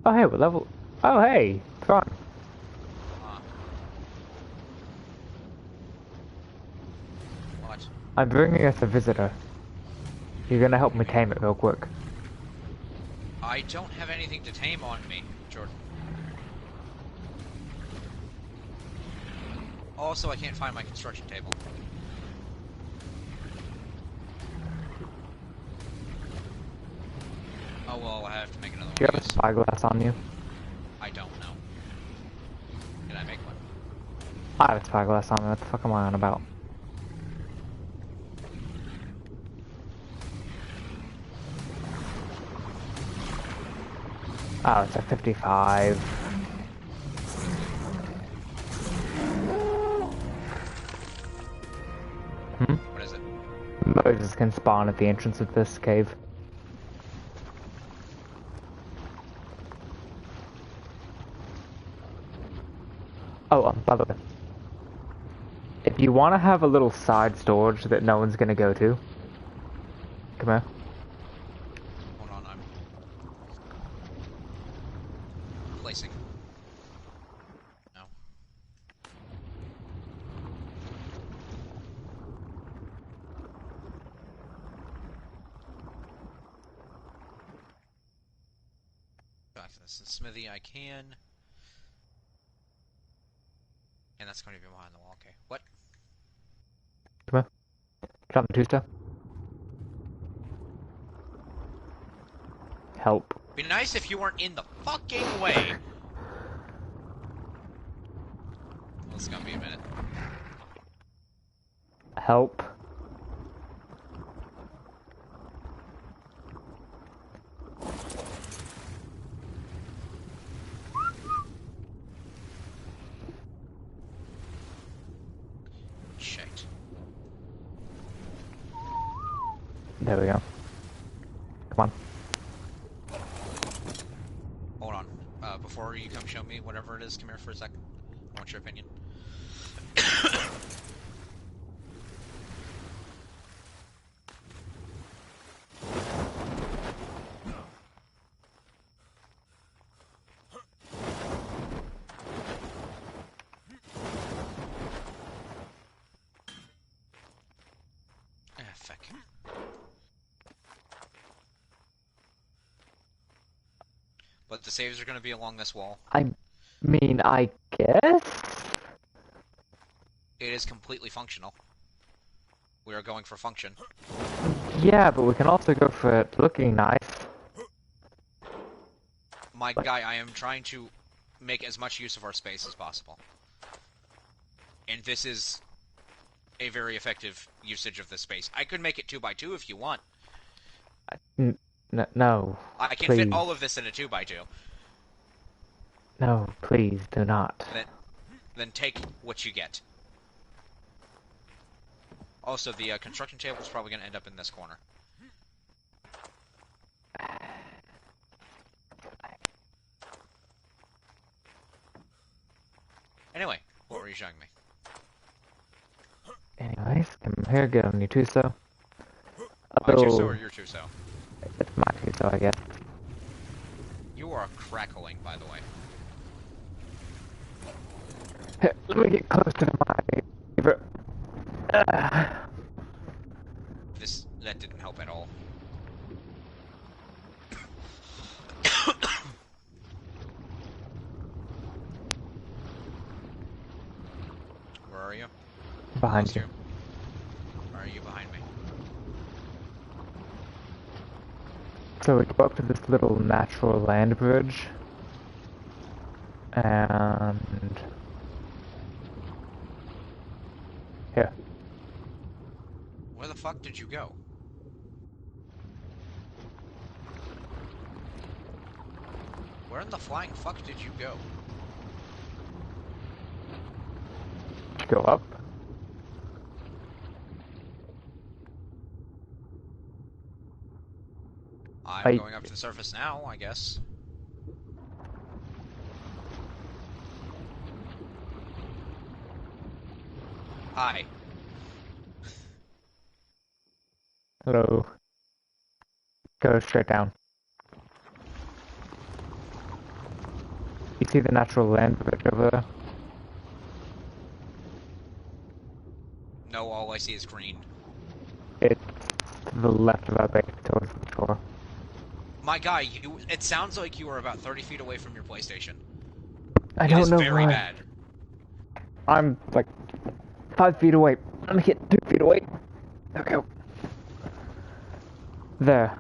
Oh hey, what level? Oh hey, fun. What? I'm bringing us a visitor. You're gonna help me tame it real quick. I don't have anything to tame on me, Jordan. Also, I can't find my construction table. Oh well, I have to make another one. Do you have a spyglass on you? I don't know. Can I make one? I have a spyglass on me. What the fuck am I on about? Oh, it's a 55. What is it? Moses can spawn at the entrance of this cave. Oh, by the way. If you want to have a little side storage that no one's gonna go to, come here. Hold on, I'm placing. No. Back to this smithy, I can. And that's going to be behind the wall. Okay. What? Come here. Drop the two-step. Help. Be nice if you weren't in the fucking way. Well, it's gonna be a minute. Help. Shit. There we go. Come on. Hold on. Before you come show me whatever it is, come here for a second. I want your opinion. Fuck. But the saves are going to be along this wall. I mean, I guess? It is completely functional. We are going for function. Yeah, but we can also go for it looking nice. My guy, I am trying to make as much use of our space as possible. And this is a very effective usage of the space. I could make it 2x2 if you want. No. I can please. fit all of this in a 2x2. No, please do not. Then take what you get. Also, the construction table is probably going to end up in this corner. Anyway, what were you showing me? Anyways, come here, get on your Tuso. My Tuso or your Tuso? It's my Tuso. so, I guess. You are crackling, by the way. Hey, let me get close to my favorite. That didn't help at all. Where are you? Behind you. Where are you behind me? So we go up to this little natural land bridge. And... here. Where the fuck did you go? Where in the flying fuck did you go? Go up. I'm going up to the surface now, I guess. Hi. Hello. Go straight down. You see the natural land bridge over there? No, all I see is green. It's to the left of our base towards the shore. My guy, it sounds like you are about 30 feet away from your PlayStation. I don't know It is very why. bad. I'm like 5 feet away. I'm hit 2 feet away. Okay. There.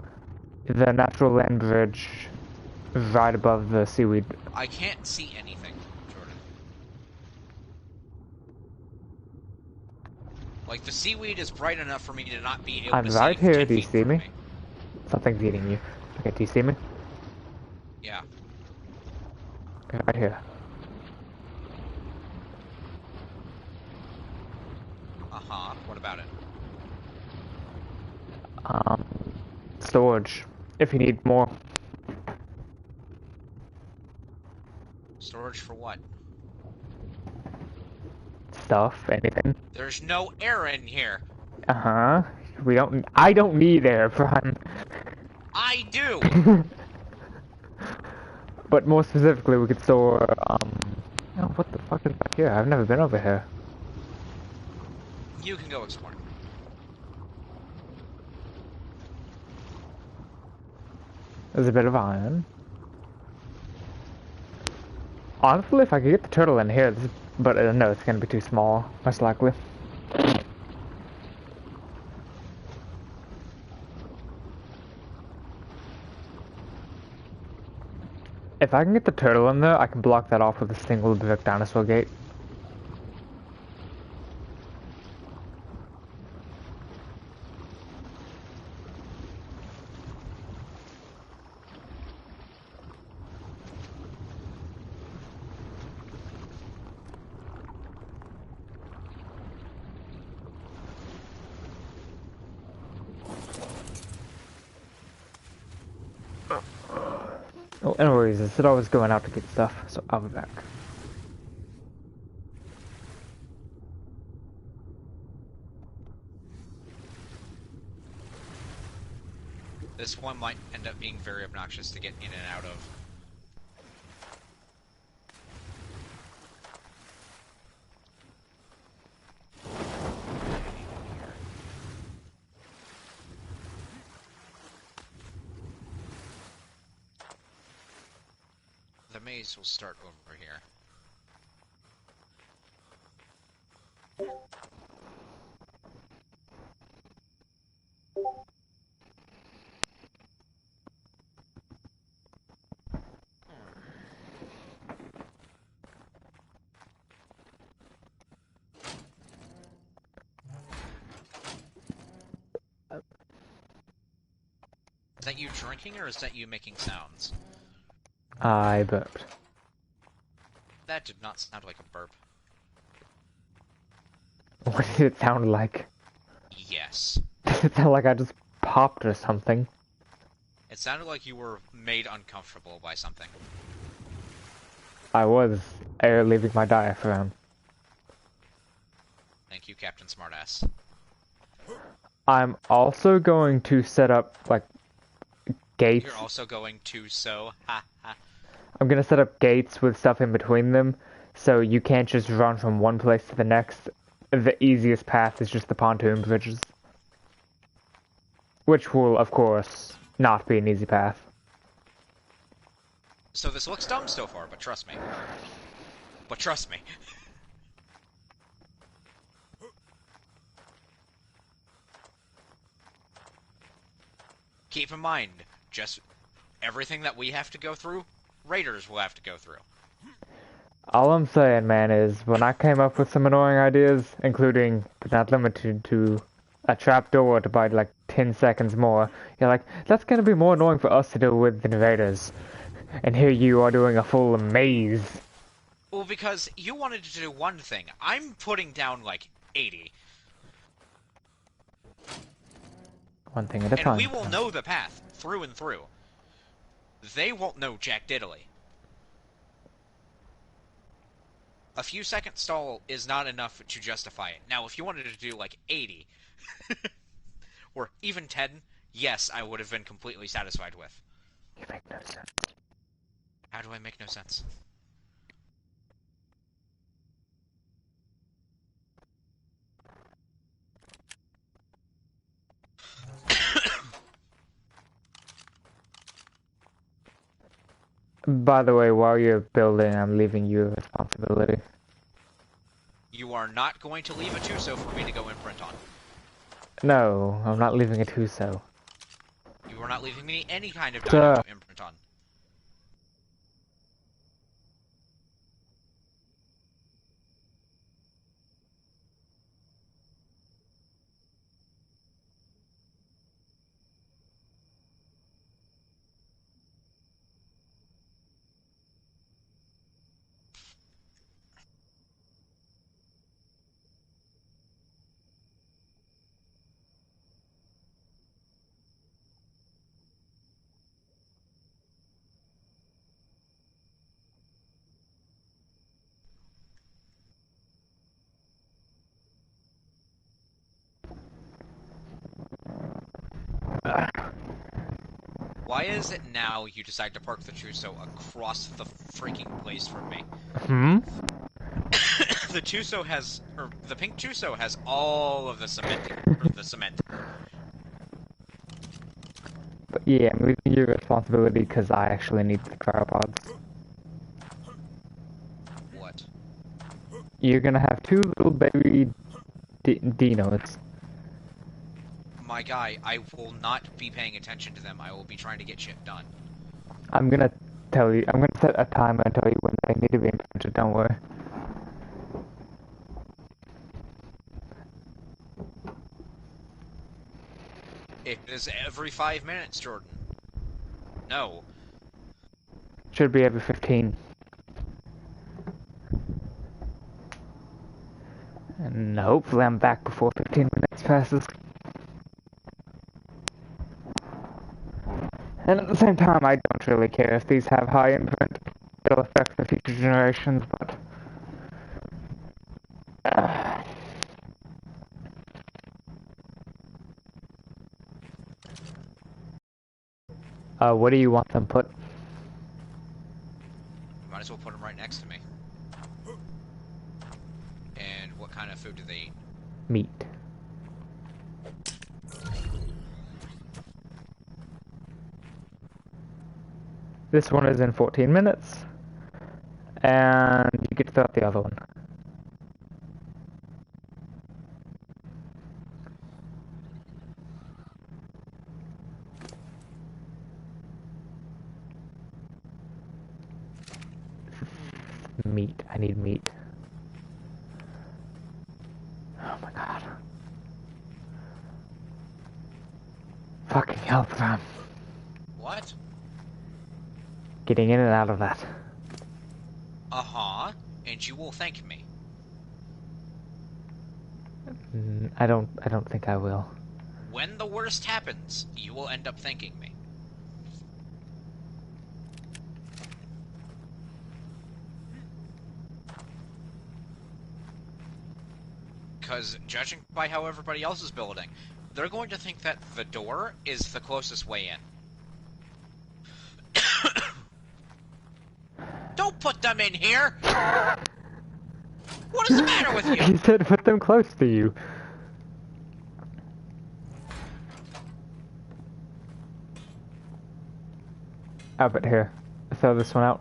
The natural land bridge right above the seaweed. I can't see anything, Jordan. Like, the seaweed is bright enough for me to not be able to see I'm right here. 10 Do you feet see from me? Something's eating you. Okay, do you see me? Yeah. Okay, right here. Uh-huh. What about it? Storage. If you need more. Storage for what? Stuff, anything. There's no air in here. Uh-huh. I don't need air, Brian. I do! But more specifically, we could store, oh, what the fuck is back here? I've never been over here. You can go explore. There's a bit of iron. Honestly, if I could get the turtle in here, but no, it's gonna be too small, most likely. If I can get the turtle in there, I can block that off with a single Vivek Dinosaur gate. Oh, anyways, I said I was going out to get stuff, so I'll be back. This one might end up being very obnoxious to get in and out of. The maze will start over here. Is that you drinking, or is that you making sounds? I burped. That did not sound like a burp. What did it sound like? Yes. Did it sound like I just popped or something? It sounded like you were made uncomfortable by something. I was air leaving my diaphragm. Thank you, Captain Smartass. I'm also going to set up, like, gates. You're also going to so ha ha. I'm gonna set up gates with stuff in between them, so you can't just run from one place to the next. The easiest path is just the pontoon bridges. Which will, of course, not be an easy path. So this looks dumb so far, but trust me. But trust me. Keep in mind, just everything that we have to go through, raiders will have to go through. All I'm saying, man, is when I came up with some annoying ideas, including, but not limited to, a trapdoor to buy like 10 seconds more, you're like, that's gonna be more annoying for us to deal with than raiders. And here you are doing a full maze. Well, because you wanted to do one thing. I'm putting down like 80. One thing at a time. And we will know the path, through and through. They won't know jack diddly. A few second stall is not enough to justify it. Now, if you wanted to do like 80, or even 10, yes, I would have been completely satisfied with. You make no sense. How do I make no sense? By the way, while you're building, I'm leaving you a responsibility. You are not going to leave a Tuso for me to go imprint on. No, I'm not leaving a Tuso. You are not leaving me any kind of dino to imprint on. Why is it now you decide to park the Tuso across the freaking place from me? Hmm? The Tuso has, or the pink Tuso has all of the cement, or the cement. But yeah, I'm leaving you a responsibility because I actually need the tripod's. What? You're gonna have two little baby dinos. My guy, I will not be paying attention to them. I will be trying to get shit done. I'm gonna tell you, I'm gonna set a timer and tell you when they need to be implemented, don't worry. It is every 5 minutes, Jordan. No. Should be every 15. And hopefully I'm back before 15 minutes passes. And at the same time, I don't really care if these have high imprint. It'll affect the future generations, but... what do you want them put? Might as well put them right next to me. And what kind of food do they eat? Meat. This one is in 14 minutes. And you get to start the other one. Meat. I need meat. Oh my god. Fucking health, man. What? Getting in and out of that. Uh-huh. And you will thank me. I don't think I will. When the worst happens, you will end up thanking me. Because judging by how everybody else is building, they're going to think that the door is the closest way in. Don't put them in here! What is the matter with you? He said put them close to you. Oh, but here. Throw this one out.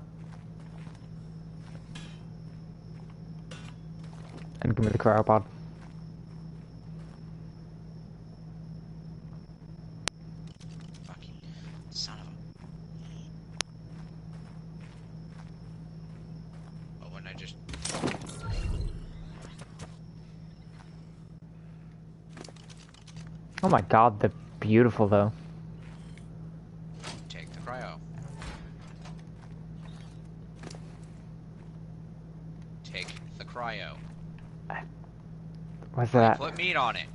And give me the cryopod. Fucking son of a... Oh, and I just... Oh my god, they're beautiful though. Take the cryo. Take the cryo. What's that? Put meat on it.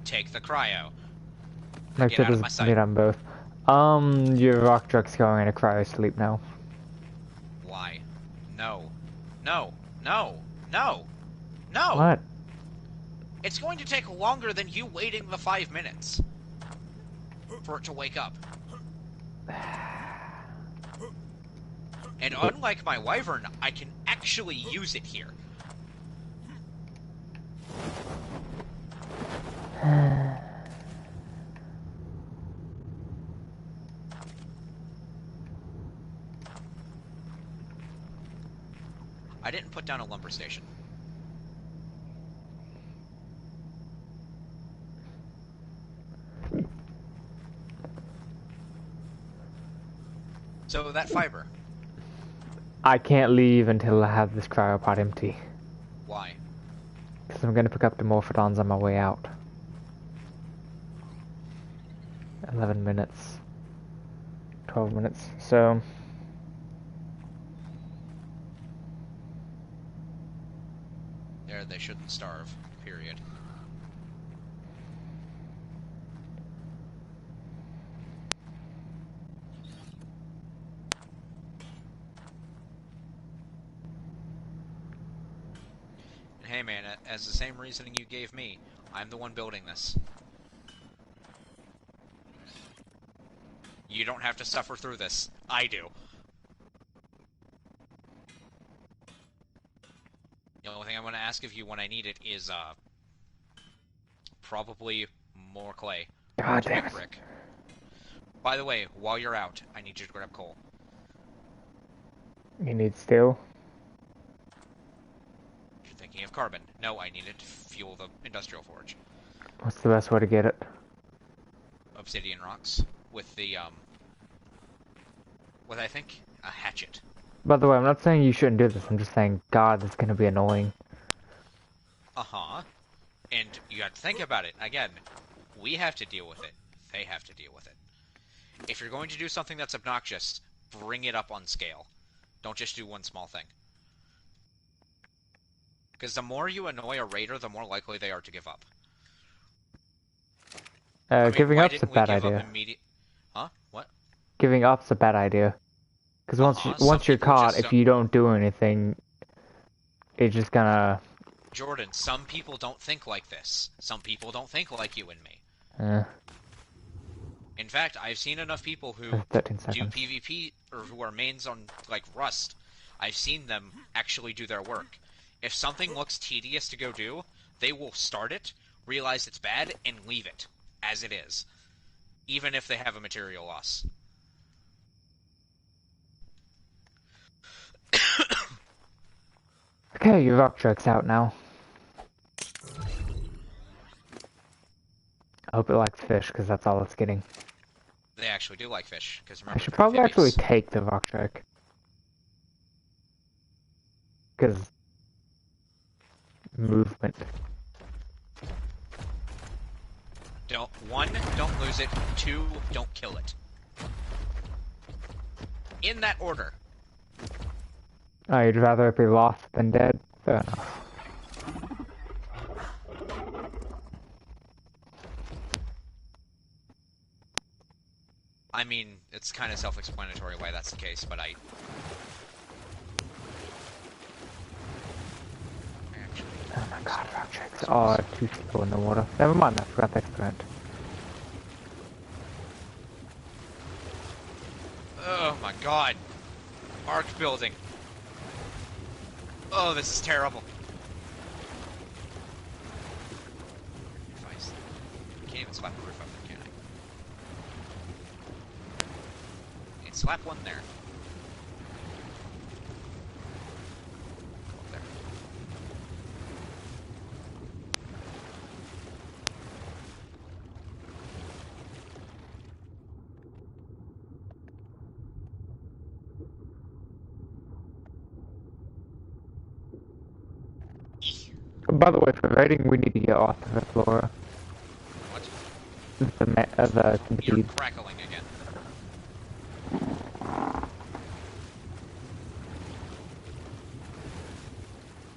Take the cryo. Make Get sure out of my there's sight. meat on both. Your rock truck's going into cryo sleep now. Why? No. No. No. No. No! What? It's going to take longer than you waiting the 5 minutes for it to wake up. And unlike my wyvern, I can actually use it here. I didn't put down a lumber station. So that fiber, I can't leave until I have this cryopod empty. why? Because I'm gonna pick up the Morphodons on my way out. 11 minutes. 12 minutes. So... They shouldn't starve, period. And hey man, as the same reasoning you gave me, I'm the one building this. You don't have to suffer through this. I do. The only thing I'm going to ask of you when I need it is, probably more clay. God to damn make it. brick. By the way, while you're out, I need you to grab coal. You need steel? You're thinking of carbon. No, I need it to fuel the industrial forge. What's the best way to get it? Obsidian rocks. With the, with, I think, a hatchet. By the way, I'm not saying you shouldn't do this, I'm just saying, God, this is gonna be annoying. Uh-huh. And you have to think about it. Again, we have to deal with it. They have to deal with it. If you're going to do something that's obnoxious, bring it up on scale. Don't just do one small thing. Because the more you annoy a raider, the more likely they are to give up. I mean, Giving why up's a didn't we bad give up idea. Huh? What? Giving up's a bad idea. Because once you're people caught, just if don't- you don't do anything, it's just gonna... Jordan, some people don't think like this. Some people don't think like you and me. In fact, I've seen enough people who 13 do seconds. PvP, or who are mains on, like, Rust. I've seen them actually do their work. If something looks tedious to go do, they will start it, realize it's bad, and leave it, as it is. Even if they have a material loss. Okay, your rock truck's out now. I hope it likes fish, because that's all it's getting. They actually do like fish, because I remember, should they're probably actually amphibious. take the rock truck. Because... movement. One, don't lose it. Two, don't kill it. In that order. Oh, you'd rather it be lost than dead? Fair enough. I mean, it's kind of self-explanatory why that's the case, but I... Actually, Oh my god, rock trucks. Oh, 2 people in the water. Never mind, I forgot the experiment. oh my god. Arc building. Oh, this is terrible. Device. I can't even slap the roof up there, can I? And slap one there. Up there. By the way, for raiding, we need to get off the floor. What? The You're centipede. crackling again.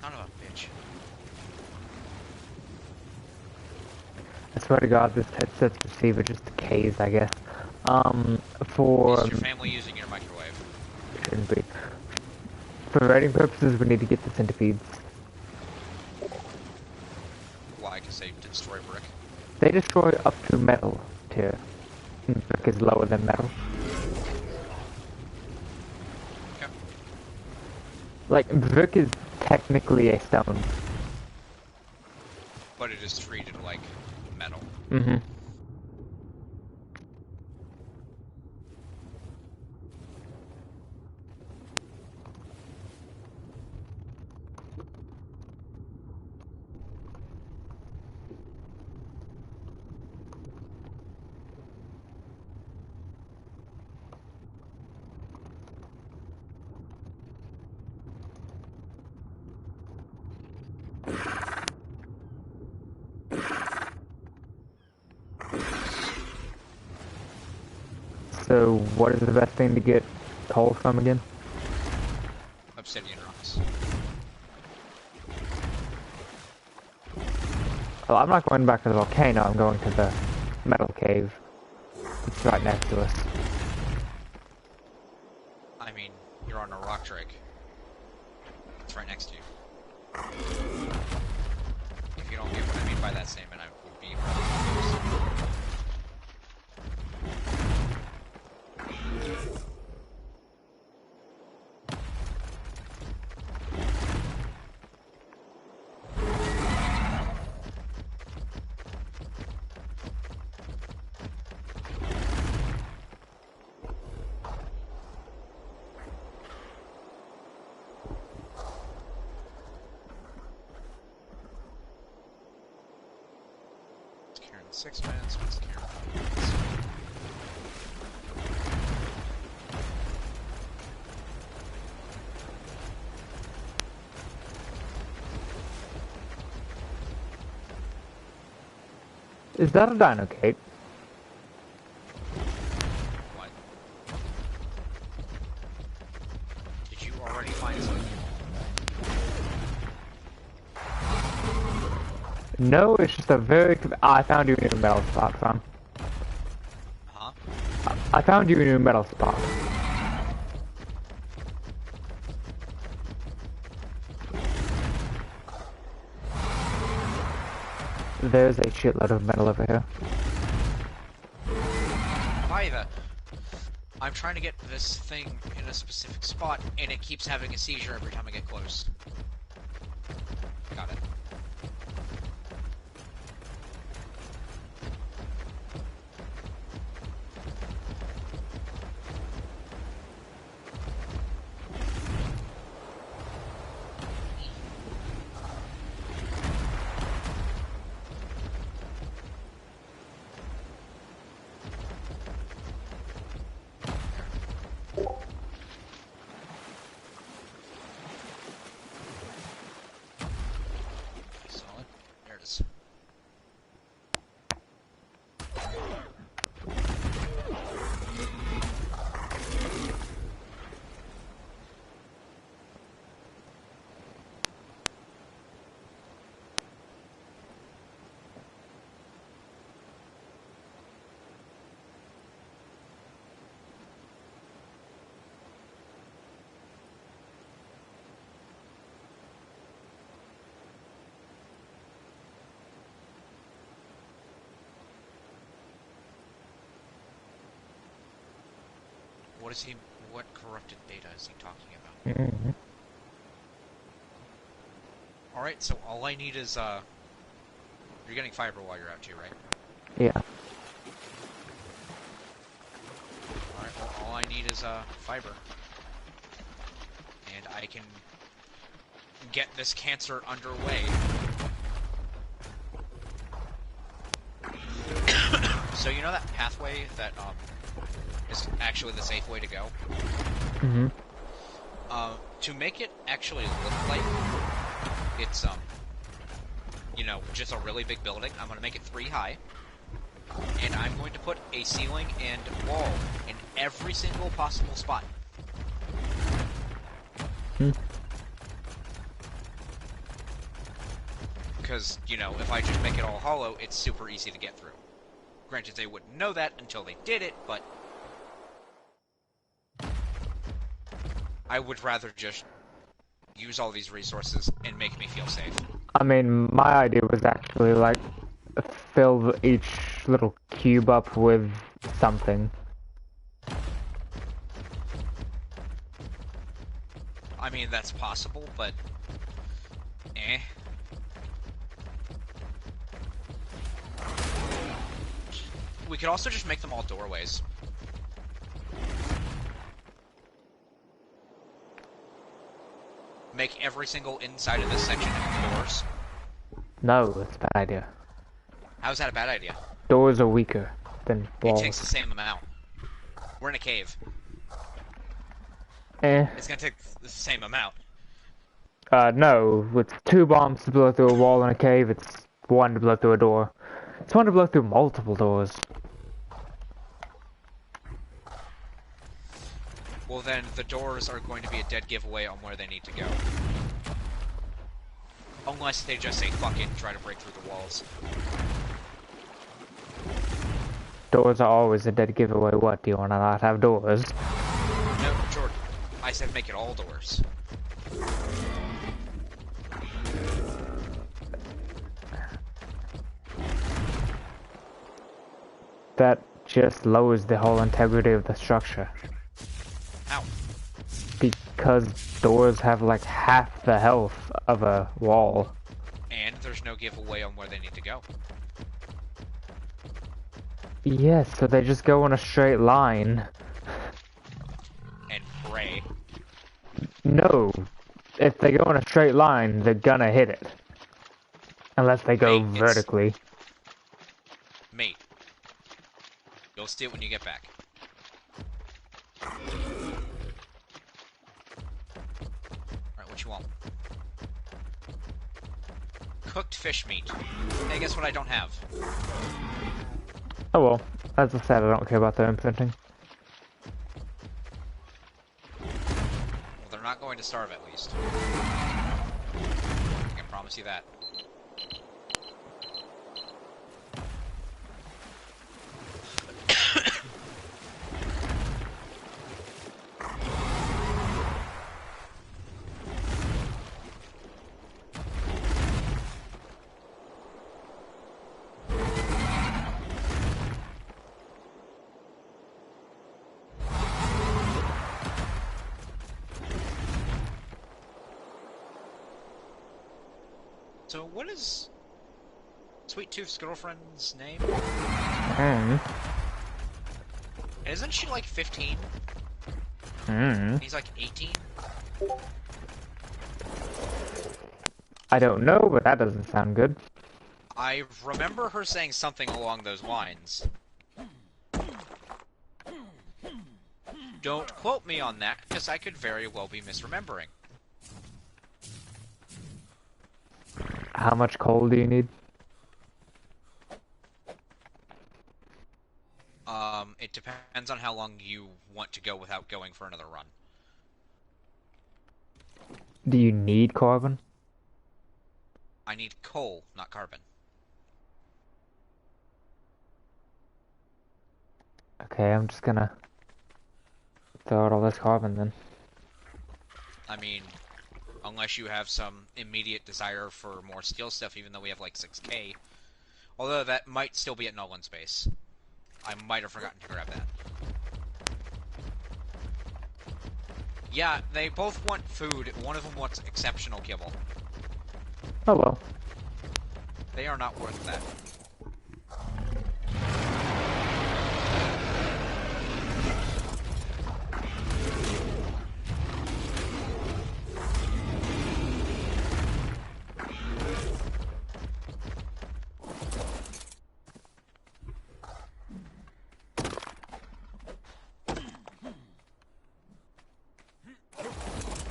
Son of a bitch. I swear to God, this headset's receiver just decays, I guess. For... Is your family using your microwave? Shouldn't be. For raiding purposes, we need to get the centipedes. Why? Because they destroy brick. They destroy up to metal tier. Brick is lower than metal. Okay. Like, brick is technically a stone. But it is treated like metal. Mm-hmm. So, what is the best thing to get coal from again? Obsidian rocks. Well, I'm not going back to the volcano, I'm going to the metal cave. It's right next to us. I mean, you're on a rock drake. It's right next to you. If you don't get what I mean by that statement, I would be really confused. It's Karen 6 minutes, it's Karen 5 minutes. Is that a dino gate? What? Did you already find something? No, it's just a very... I found you in a metal spot, son. Huh? I found you in a metal spot. There's a shitload of metal over here. Why the... I'm trying to get this thing in a specific spot, and it keeps having a seizure every time I get close. Got it. Solid. There it is. What is he? What corrupted beta is he talking about? Mm-hmm. Alright, so all I need is, you're getting fiber while you're out too, right? Yeah. Alright, well, all I need is, fiber. And I can get this cancer underway. So you know that pathway that, is actually the safe way to go? Mm-hmm. To make it actually look like it's, you know, just a really big building, I'm gonna make it 3 high. And I'm going to put a ceiling and wall in every single possible spot. Because, you know, if I just make it all hollow, it's super easy to get through. Granted, they wouldn't know that until they did it, but I would rather just use all these resources and make me feel safe. I mean, my idea was actually, like, fill each little cube up with something. I mean, that's possible, but eh. We could also just make them all doorways. Make every single inside of this section doors. No, that's a bad idea. How's that a bad idea? Doors are weaker than walls. It takes the same amount. We're in a cave. It's gonna take the same amount. No. With 2 bombs to blow through a wall in a cave, it's 1 to blow through a door. It's 1 to blow through multiple doors. Well then, the doors are going to be a dead giveaway on where they need to go. Unless they just say fuck it and try to break through the walls. Doors are always a dead giveaway. What, do you want to not have doors? No, Jordan. I said make it all doors. That just lowers the whole integrity of the structure. How? Because doors have like half the health of a wall. And there's no giveaway on where they need to go. Yes, so they just go in a straight line. And pray. No. If they go in a straight line, they're gonna hit it. Unless they go Mate, vertically. Mate. You'll see it when you get back. Alright, what you want? Cooked fish meat. Hey, guess what I don't have? Oh well. As I said, I don't care about the imprinting. Well, they're not going to starve at least. I can promise you that. So, what is Sweet Tooth's girlfriend's name? Isn't she like 15? He's like 18? I don't know, but that doesn't sound good. I remember her saying something along those lines. Don't quote me on that, because I could very well be misremembering. How much coal do you need? It depends on how long you want to go without going for another run. Do you need carbon? I need coal, not carbon. Okay, I'm just gonna throw out all this carbon then. I mean, unless you have some immediate desire for more steel stuff, even though we have like 6k. Although that might still be at Nolan space. I might have forgotten to grab that. Yeah, they both want food. One of them wants exceptional kibble. Oh well. They are not worth that.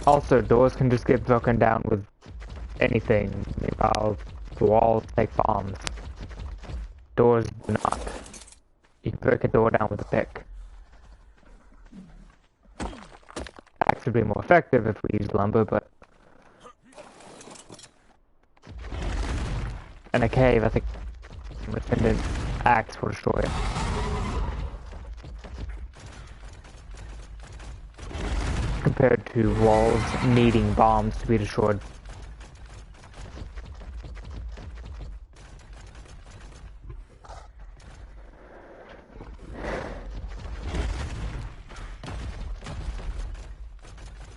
Also, doors can just get broken down with anything. While the walls take bombs. Doors do not. You can break a door down with a pick. Axe would be more effective if we used lumber, but... in a cave, I think an ascendant axe will destroy it. Compared to walls needing bombs to be destroyed.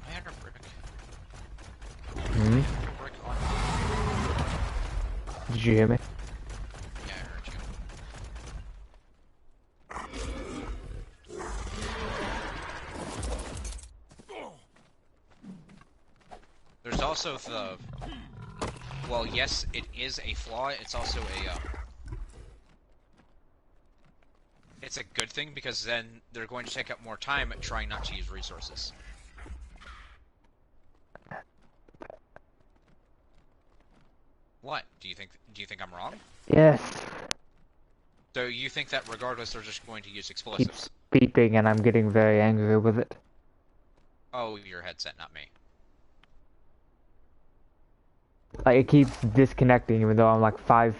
I had a brick. Hmm? Brick on. Did you hear me? Yeah, I heard you. There's also the... well, yes, it is a flaw, it's also a, it's a good thing, because then they're going to take up more time at trying not to use resources. What? Do you think I'm wrong? Yes. So you think that regardless they're just going to use explosives? Keeps beeping and I'm getting very angry with it. Oh, your headset, not me. Like, it keeps disconnecting even though I'm like 5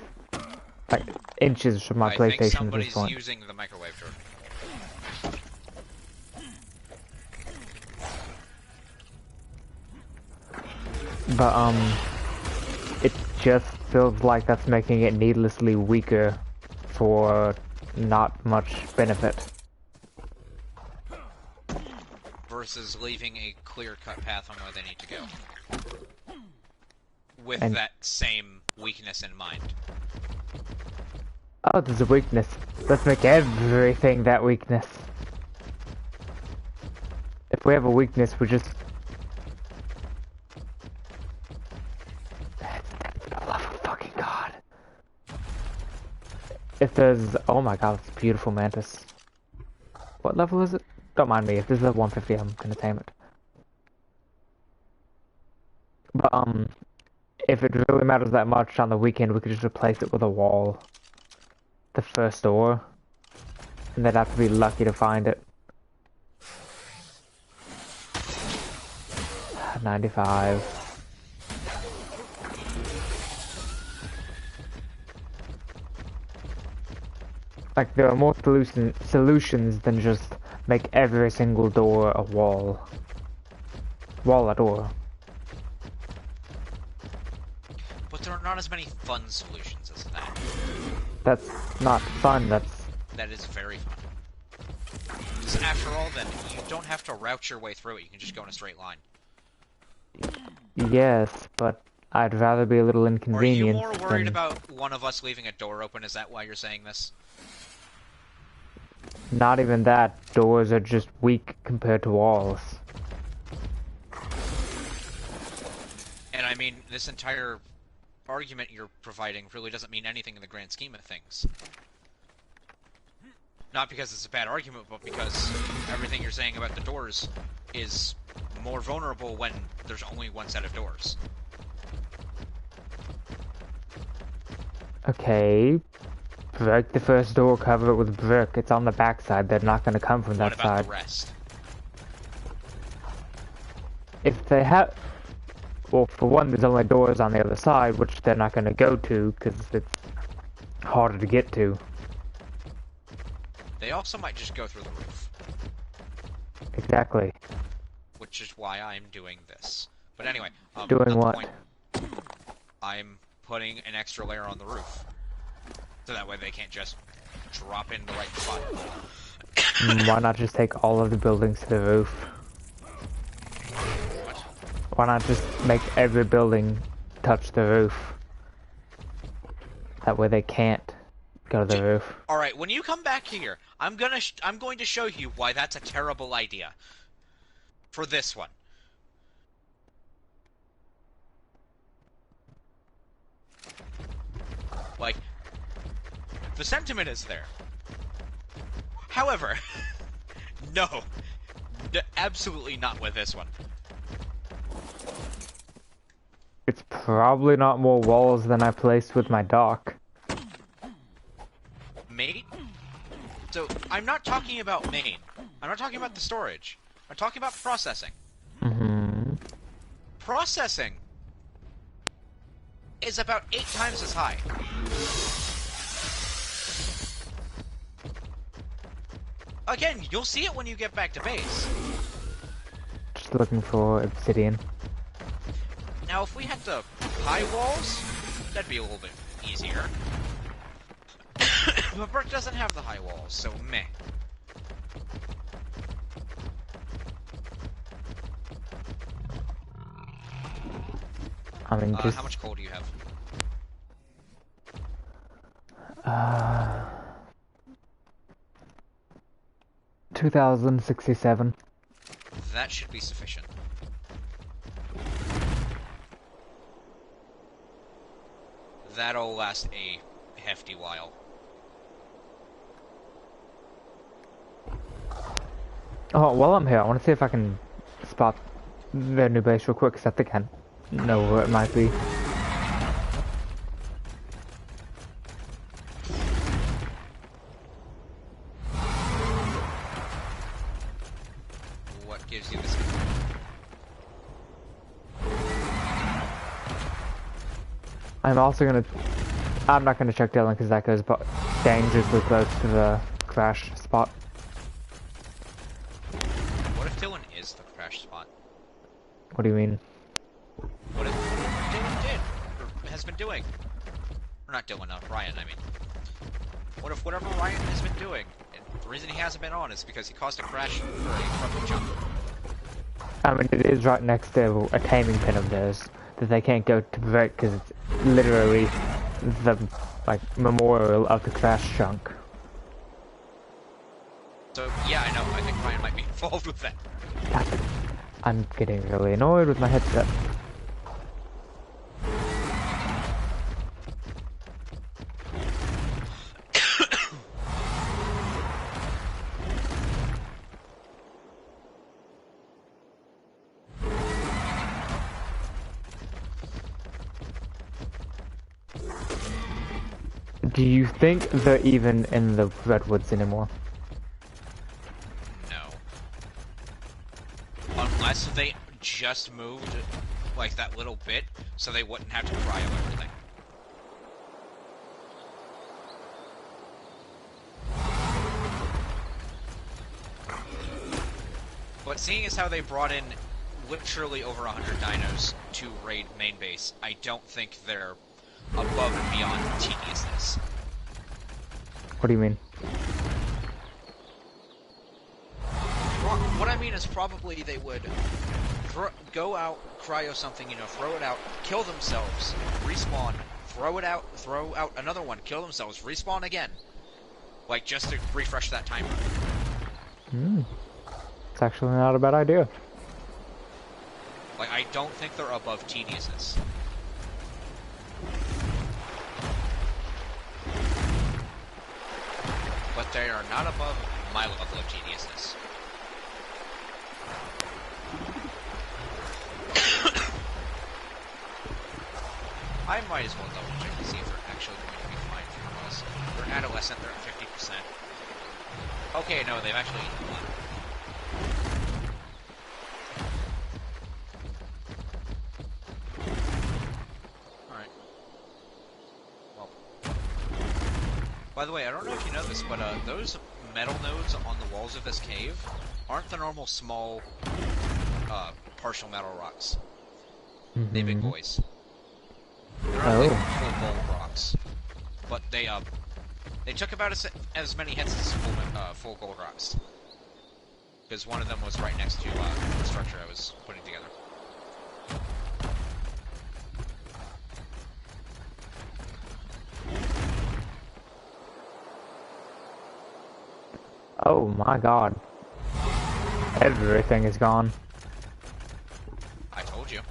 inches from my I PlayStation think at this somebody's point. using the microwave, Jordan. But, it just feels like that's making it needlessly weaker for not much benefit. Versus leaving a clear-cut path on where they need to go. With And- that same weakness in mind. Oh, there's a weakness. Let's make everything that weakness. If we have a weakness, we just... For the love of fucking God. If there's... oh my God, it's a beautiful mantis. What level is it? Don't mind me, if this is a 150, I'm gonna tame it. But, if it really matters that much on the weekend, we could just replace it with a wall. The first door. And they'd have to be lucky to find it. 95. Like, there are more solutions than just make every single door a wall. Wall a door. But there are not as many fun solutions as that. That's not fun, that's... That is very fun. Because after all, then, you don't have to route your way through it, you can just go in a straight line. yes, but I'd rather be a little Are you inconvenienced more worried than... about one of us leaving a door open? Is that why you're saying this? Not even that. Doors are just weak compared to walls. And I mean, this entire argument you're providing really doesn't mean anything in the grand scheme of things. Not because it's a bad argument, but because everything you're saying about the doors is more vulnerable when there's only one set of doors. Okay. Break the first door, cover it with brick. It's on the back side. They're not going to come from What that about side. the rest? If they have... well, for one, there's only doors on the other side, which they're not going to go to, because it's harder to get to. They also might just go through the roof. Exactly. Which is why I'm doing this. But anyway, Doing not the what? point. I'm putting an extra layer on the roof. So that way they can't just drop in the right spot. Why not just take all of the buildings to the roof? What? Why not just make every building touch the roof. That way they can't go to the roof. Alright, when you come back here, I'm going to show you why that's a terrible idea. For this one. Like, the sentiment is there. However, no, absolutely not with this one. It's probably not more walls than I placed with my dock. Mate? So, I'm not talking about main. I'm not talking about the storage. I'm talking about processing. Mm-hmm. Processing is about 8 times as high. Again, you'll see it when you get back to base. Just looking for obsidian. Now, if we had the high walls, that'd be a little bit easier. But Berk doesn't have the high walls, so meh. I mean, just... How much coal do you have? 2067. That should be sufficient. That'll last a hefty while. Oh, while I'm here, I want to see if I can spot their new base real quick, because I think I know where it might be. What gives you this? I'm also gonna... I'm not gonna check Dylan, because that goes dangerously close to the crash spot. What if Dylan is the crash spot? What do you mean? What if Dylan did, or has been doing? Or not Dylan, Ryan, I mean. What if whatever Ryan has been doing, and the reason he hasn't been on is because he caused a crash for a public jump? I mean, it is right next to a taming pin of theirs that they can't go to break, because it's literally the, like, memorial of the crash chunk. So, yeah, I know, I think Ryan might be involved with that. I'm getting really annoyed with my headset. Do you think they're even in the redwoods anymore? No. Unless they just moved, like, that little bit, so they wouldn't have to cryo everything. But seeing as how they brought in literally over 100 dinos to raid main base, I don't think they're above and beyond tediousness. What do you mean? What I mean is probably they would go out, cryo something, you know, throw it out, kill themselves, respawn, throw it out, throw out another one, kill themselves, respawn again. Like, just to refresh that timer. It's actually not a bad idea. Like, I don't think they're above tediousness. But they are not above my level of tediousness. I might as well double check to see if they're actually going to be fine for us. They're adolescent, they're at 50%. Okay, no, they've actually eaten a lot. Alright. Well. By the way, I don't know if you know this, but those metal nodes on the walls of this cave aren't the normal small, partial metal rocks. They big boys. They're not like full gold rocks. But they took about as many hits as full gold rocks. Because one of them was right next to the structure I was putting together. Oh my god. Everything is gone. I told you.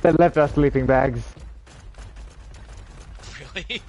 They left our sleeping bags. Really?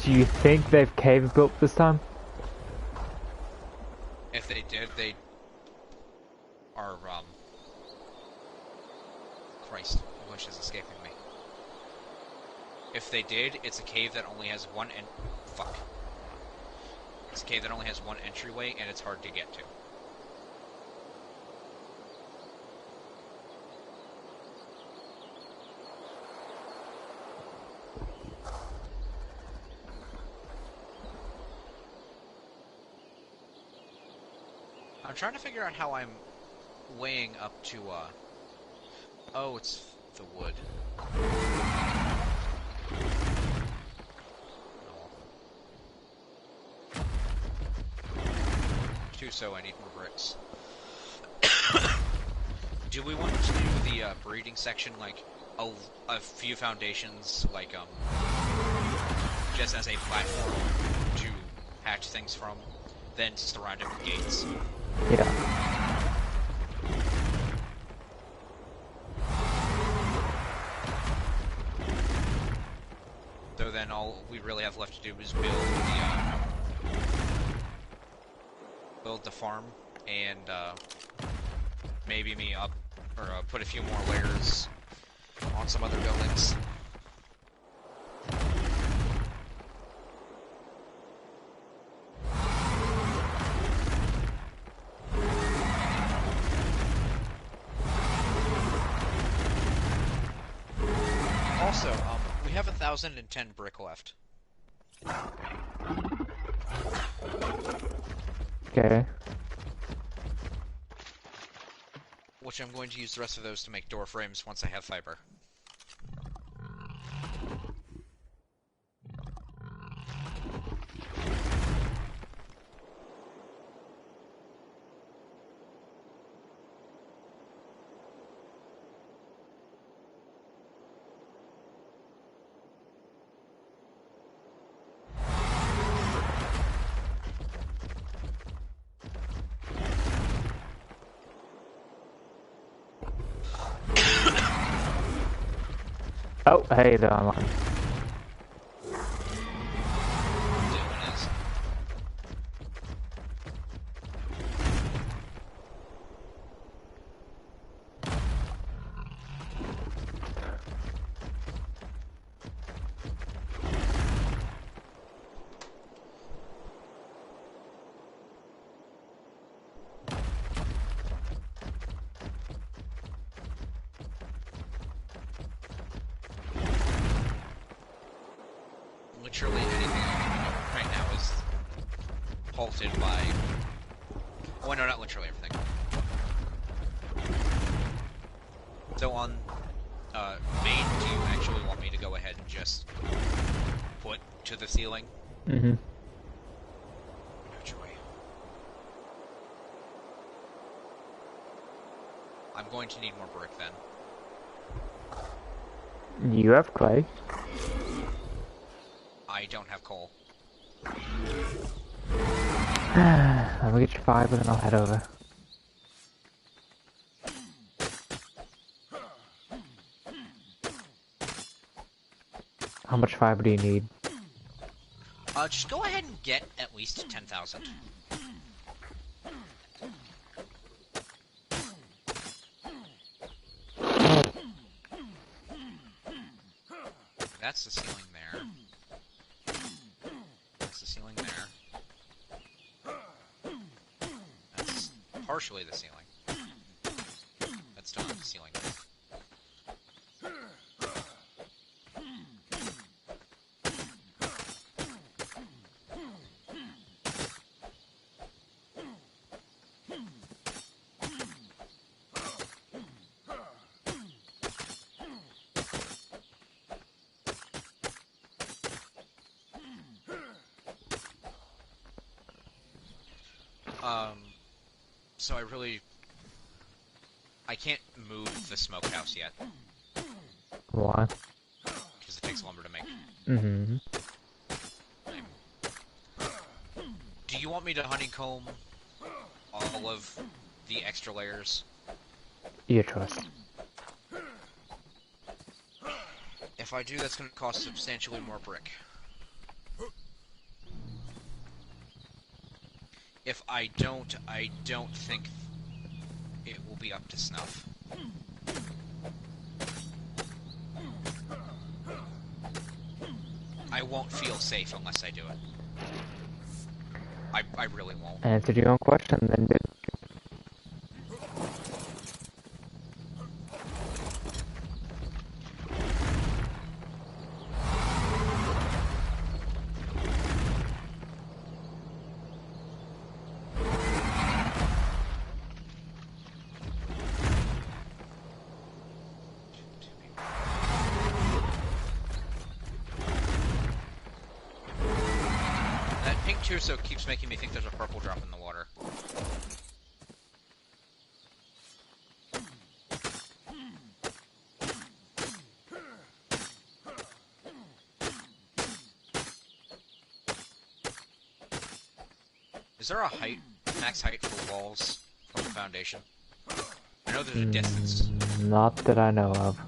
Do you think they've cave built this time? If they did, they are, Christ, English is escaping me. If they did, it's a cave that only has one fuck. It's a cave that only has one entryway, and it's hard to get to. I'm trying to figure out how I'm weighing up to, oh, it's the wood. So I need more bricks. Do we want to do the breeding section like a few foundations, like just as a platform to hatch things from, then surround it with gates? Yeah. So then all we really have left to do is build the farm and maybe me up or put a few more layers on some other buildings. Also, we have 1,010 brick left. Okay. Which I'm going to use the rest of those to make door frames once I have fiber. Oh, hey, they're online. Literally anything right now is halted by... Oh no, not literally everything. So on main, do you actually want me to go ahead and just put to the ceiling? Mm-hmm. No joy. I'm going to need more brick then. You have clay. I don't have coal. Let me get your fiber and I'll head over. How much fiber do you need? Just go ahead and get at least 10,000. that's the ceiling there. That's the ceiling there. That's partially the ceiling. That's still not the ceiling. So I can't move the smokehouse yet. Why? Because it takes longer to make. Mm-hmm. Do you want me to honeycomb all of the extra layers? Your choice. If I do, that's going to cost substantially more brick. If I don't think it will be up to snuff. I won't feel safe unless I do it. I really won't. Answer your own question, then, dude. So it keeps making me think there's a purple drop in the water. Is there a max height for walls from the foundation? I know there's a distance. Not that I know of.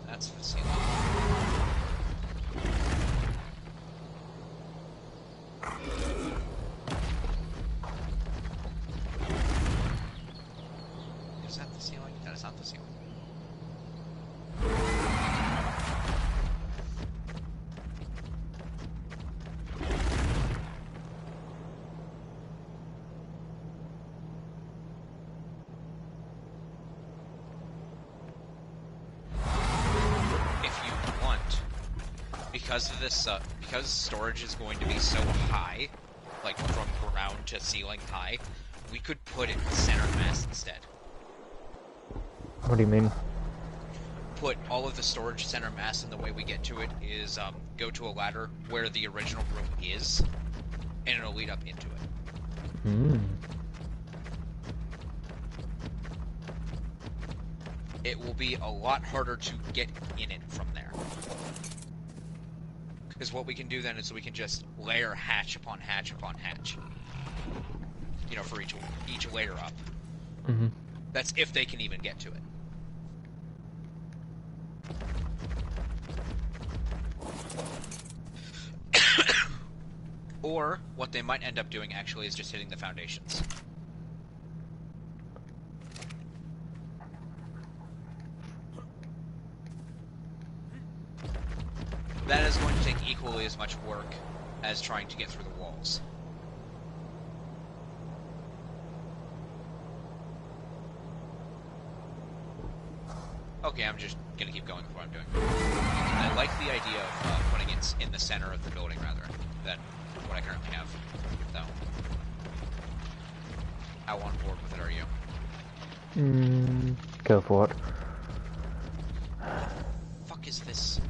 That's the ceiling. Is that the ceiling? That is not the ceiling. Because of this, because storage is going to be so high, like from ground to ceiling high, we could put it center mass instead. What do you mean? Put all of the storage center mass, and the way we get to it is go to a ladder where the original room is, and it'll lead up into it. Hmm. It will be a lot harder to get in it from there. Because what we can do then is we can just layer hatch upon hatch upon hatch. You know, for each layer up. Mm-hmm. That's if they can even get to it. Or, what they might end up doing actually is just hitting the foundations. That is going to take equally as much work as trying to get through the walls. Okay, I'm just gonna keep going with what I'm doing. I like the idea of putting it in the center of the building rather than what I currently have, though. How on board with it are you? Go for it. Fuck is this?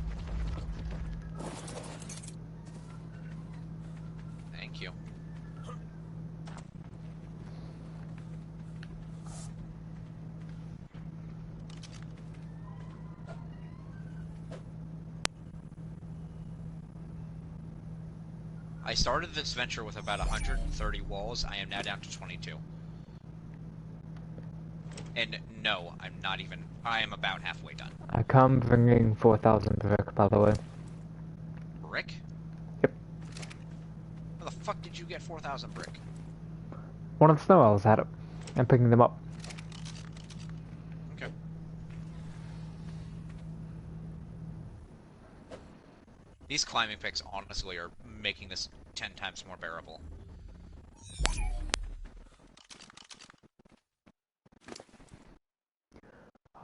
you. I started this venture with about 130 walls. I am now down to 22. And no, I'm not even... I am about halfway done. I come bringing 4,000 brick, by the way. Brick? Yep. Where the fuck did you get 4,000 brick? One of the snow owls had it. I'm picking them up. Okay. These climbing picks, honestly, are making this 10 times more bearable.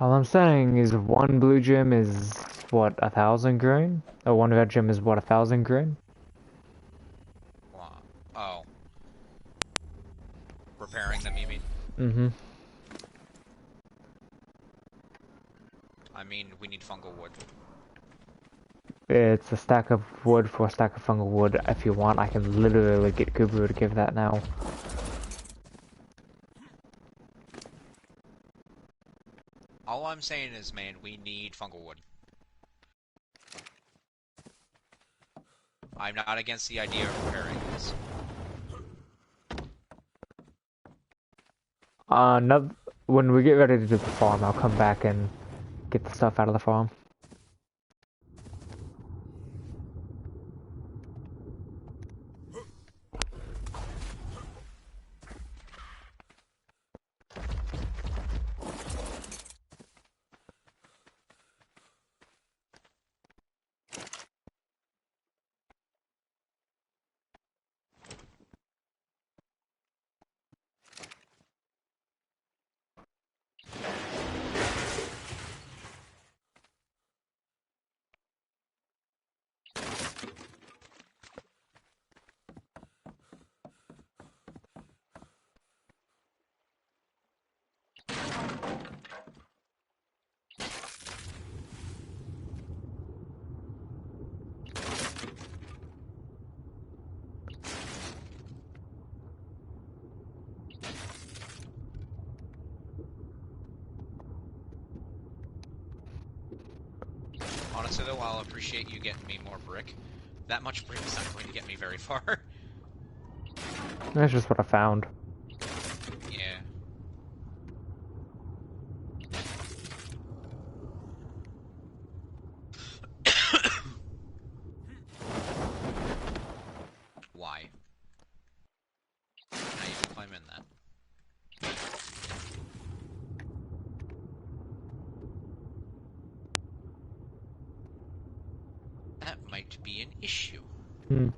All I'm saying is one blue gem is, what, 1,000 green? Or one red gem is, what, 1,000 green? Oh. Repairing them, you mean? Mm-hmm. I mean, we need fungal wood. It's a stack of wood for a stack of fungal wood. If you want, I can literally get Kubu to give that now. All I'm saying is, man, we need fungal wood. I'm not against the idea of repairing this. No, when we get ready to do the farm, I'll come back and get the stuff out of the farm. Honestly, though, I'll appreciate you getting me more brick. That much brick is not going to get me very far. That's just what I found. Yeah. Why? Can I even climb in that? That might be an issue. Hmm.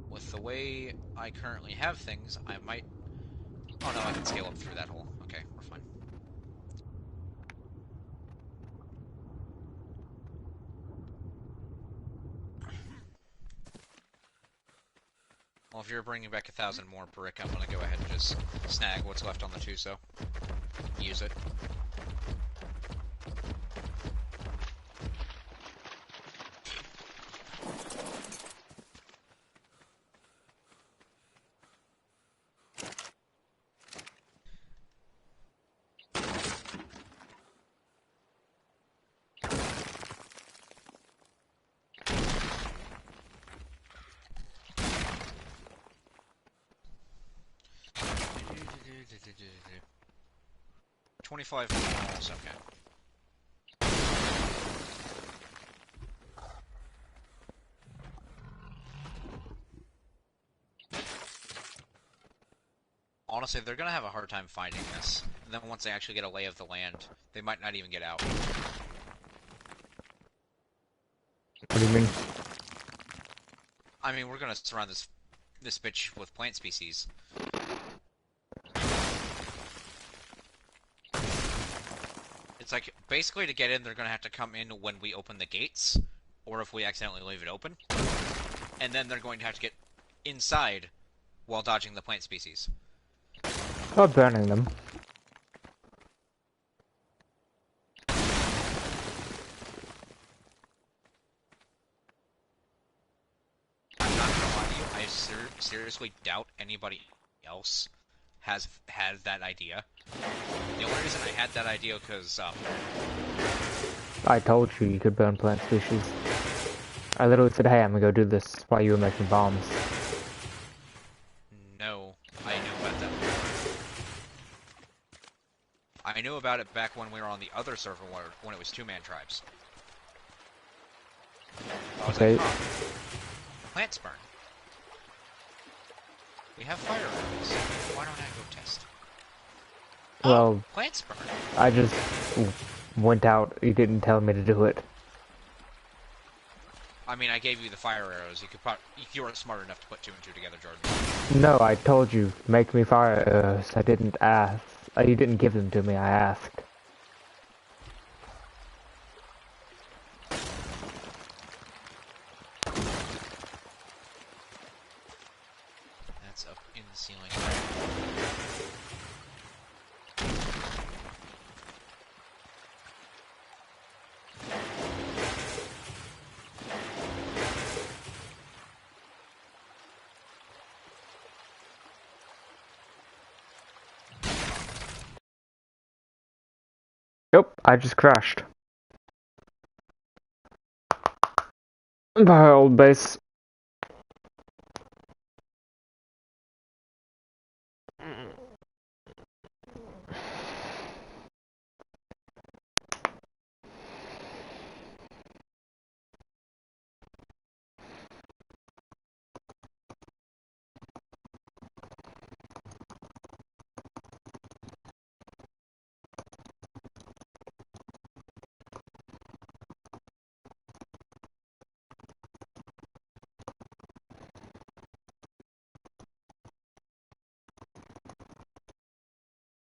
With the way I currently have things, I might... Oh no, I can scale up through that hole. Okay, we're fine. Well, if you're bringing back 1,000 more brick, I'm gonna go ahead and just snag what's left on the Tuso. Use it. $25 miles, okay. Honestly, they're gonna have a hard time finding this. And then once they actually get a lay of the land, they might not even get out. What do you mean? I mean, we're gonna surround this bitch with plant species. It's like, basically to get in, they're gonna have to come in when we open the gates, or if we accidentally leave it open. And then they're going to have to get inside while dodging the plant species. Or burning them. I seriously doubt anybody else has had that idea. The only reason I had that idea because I told you you could burn plant species. I literally said, hey, I'm gonna go do this while you were making bombs. no, I knew about that before. I knew about it back when we were on the other server when it was two-man tribes. I was Okay. like, huh, plants burn. We have fire arrows. Why don't I go test? Well, oh, plants burn. I just went out. You didn't tell me to do it. I mean, I gave you the fire arrows. You weren't smart enough to put two and two together, Jordan. No, I told you, make me fire arrows. I didn't ask. You didn't give them to me, I asked. That's up in the ceiling. Nope, I just crashed. By old base.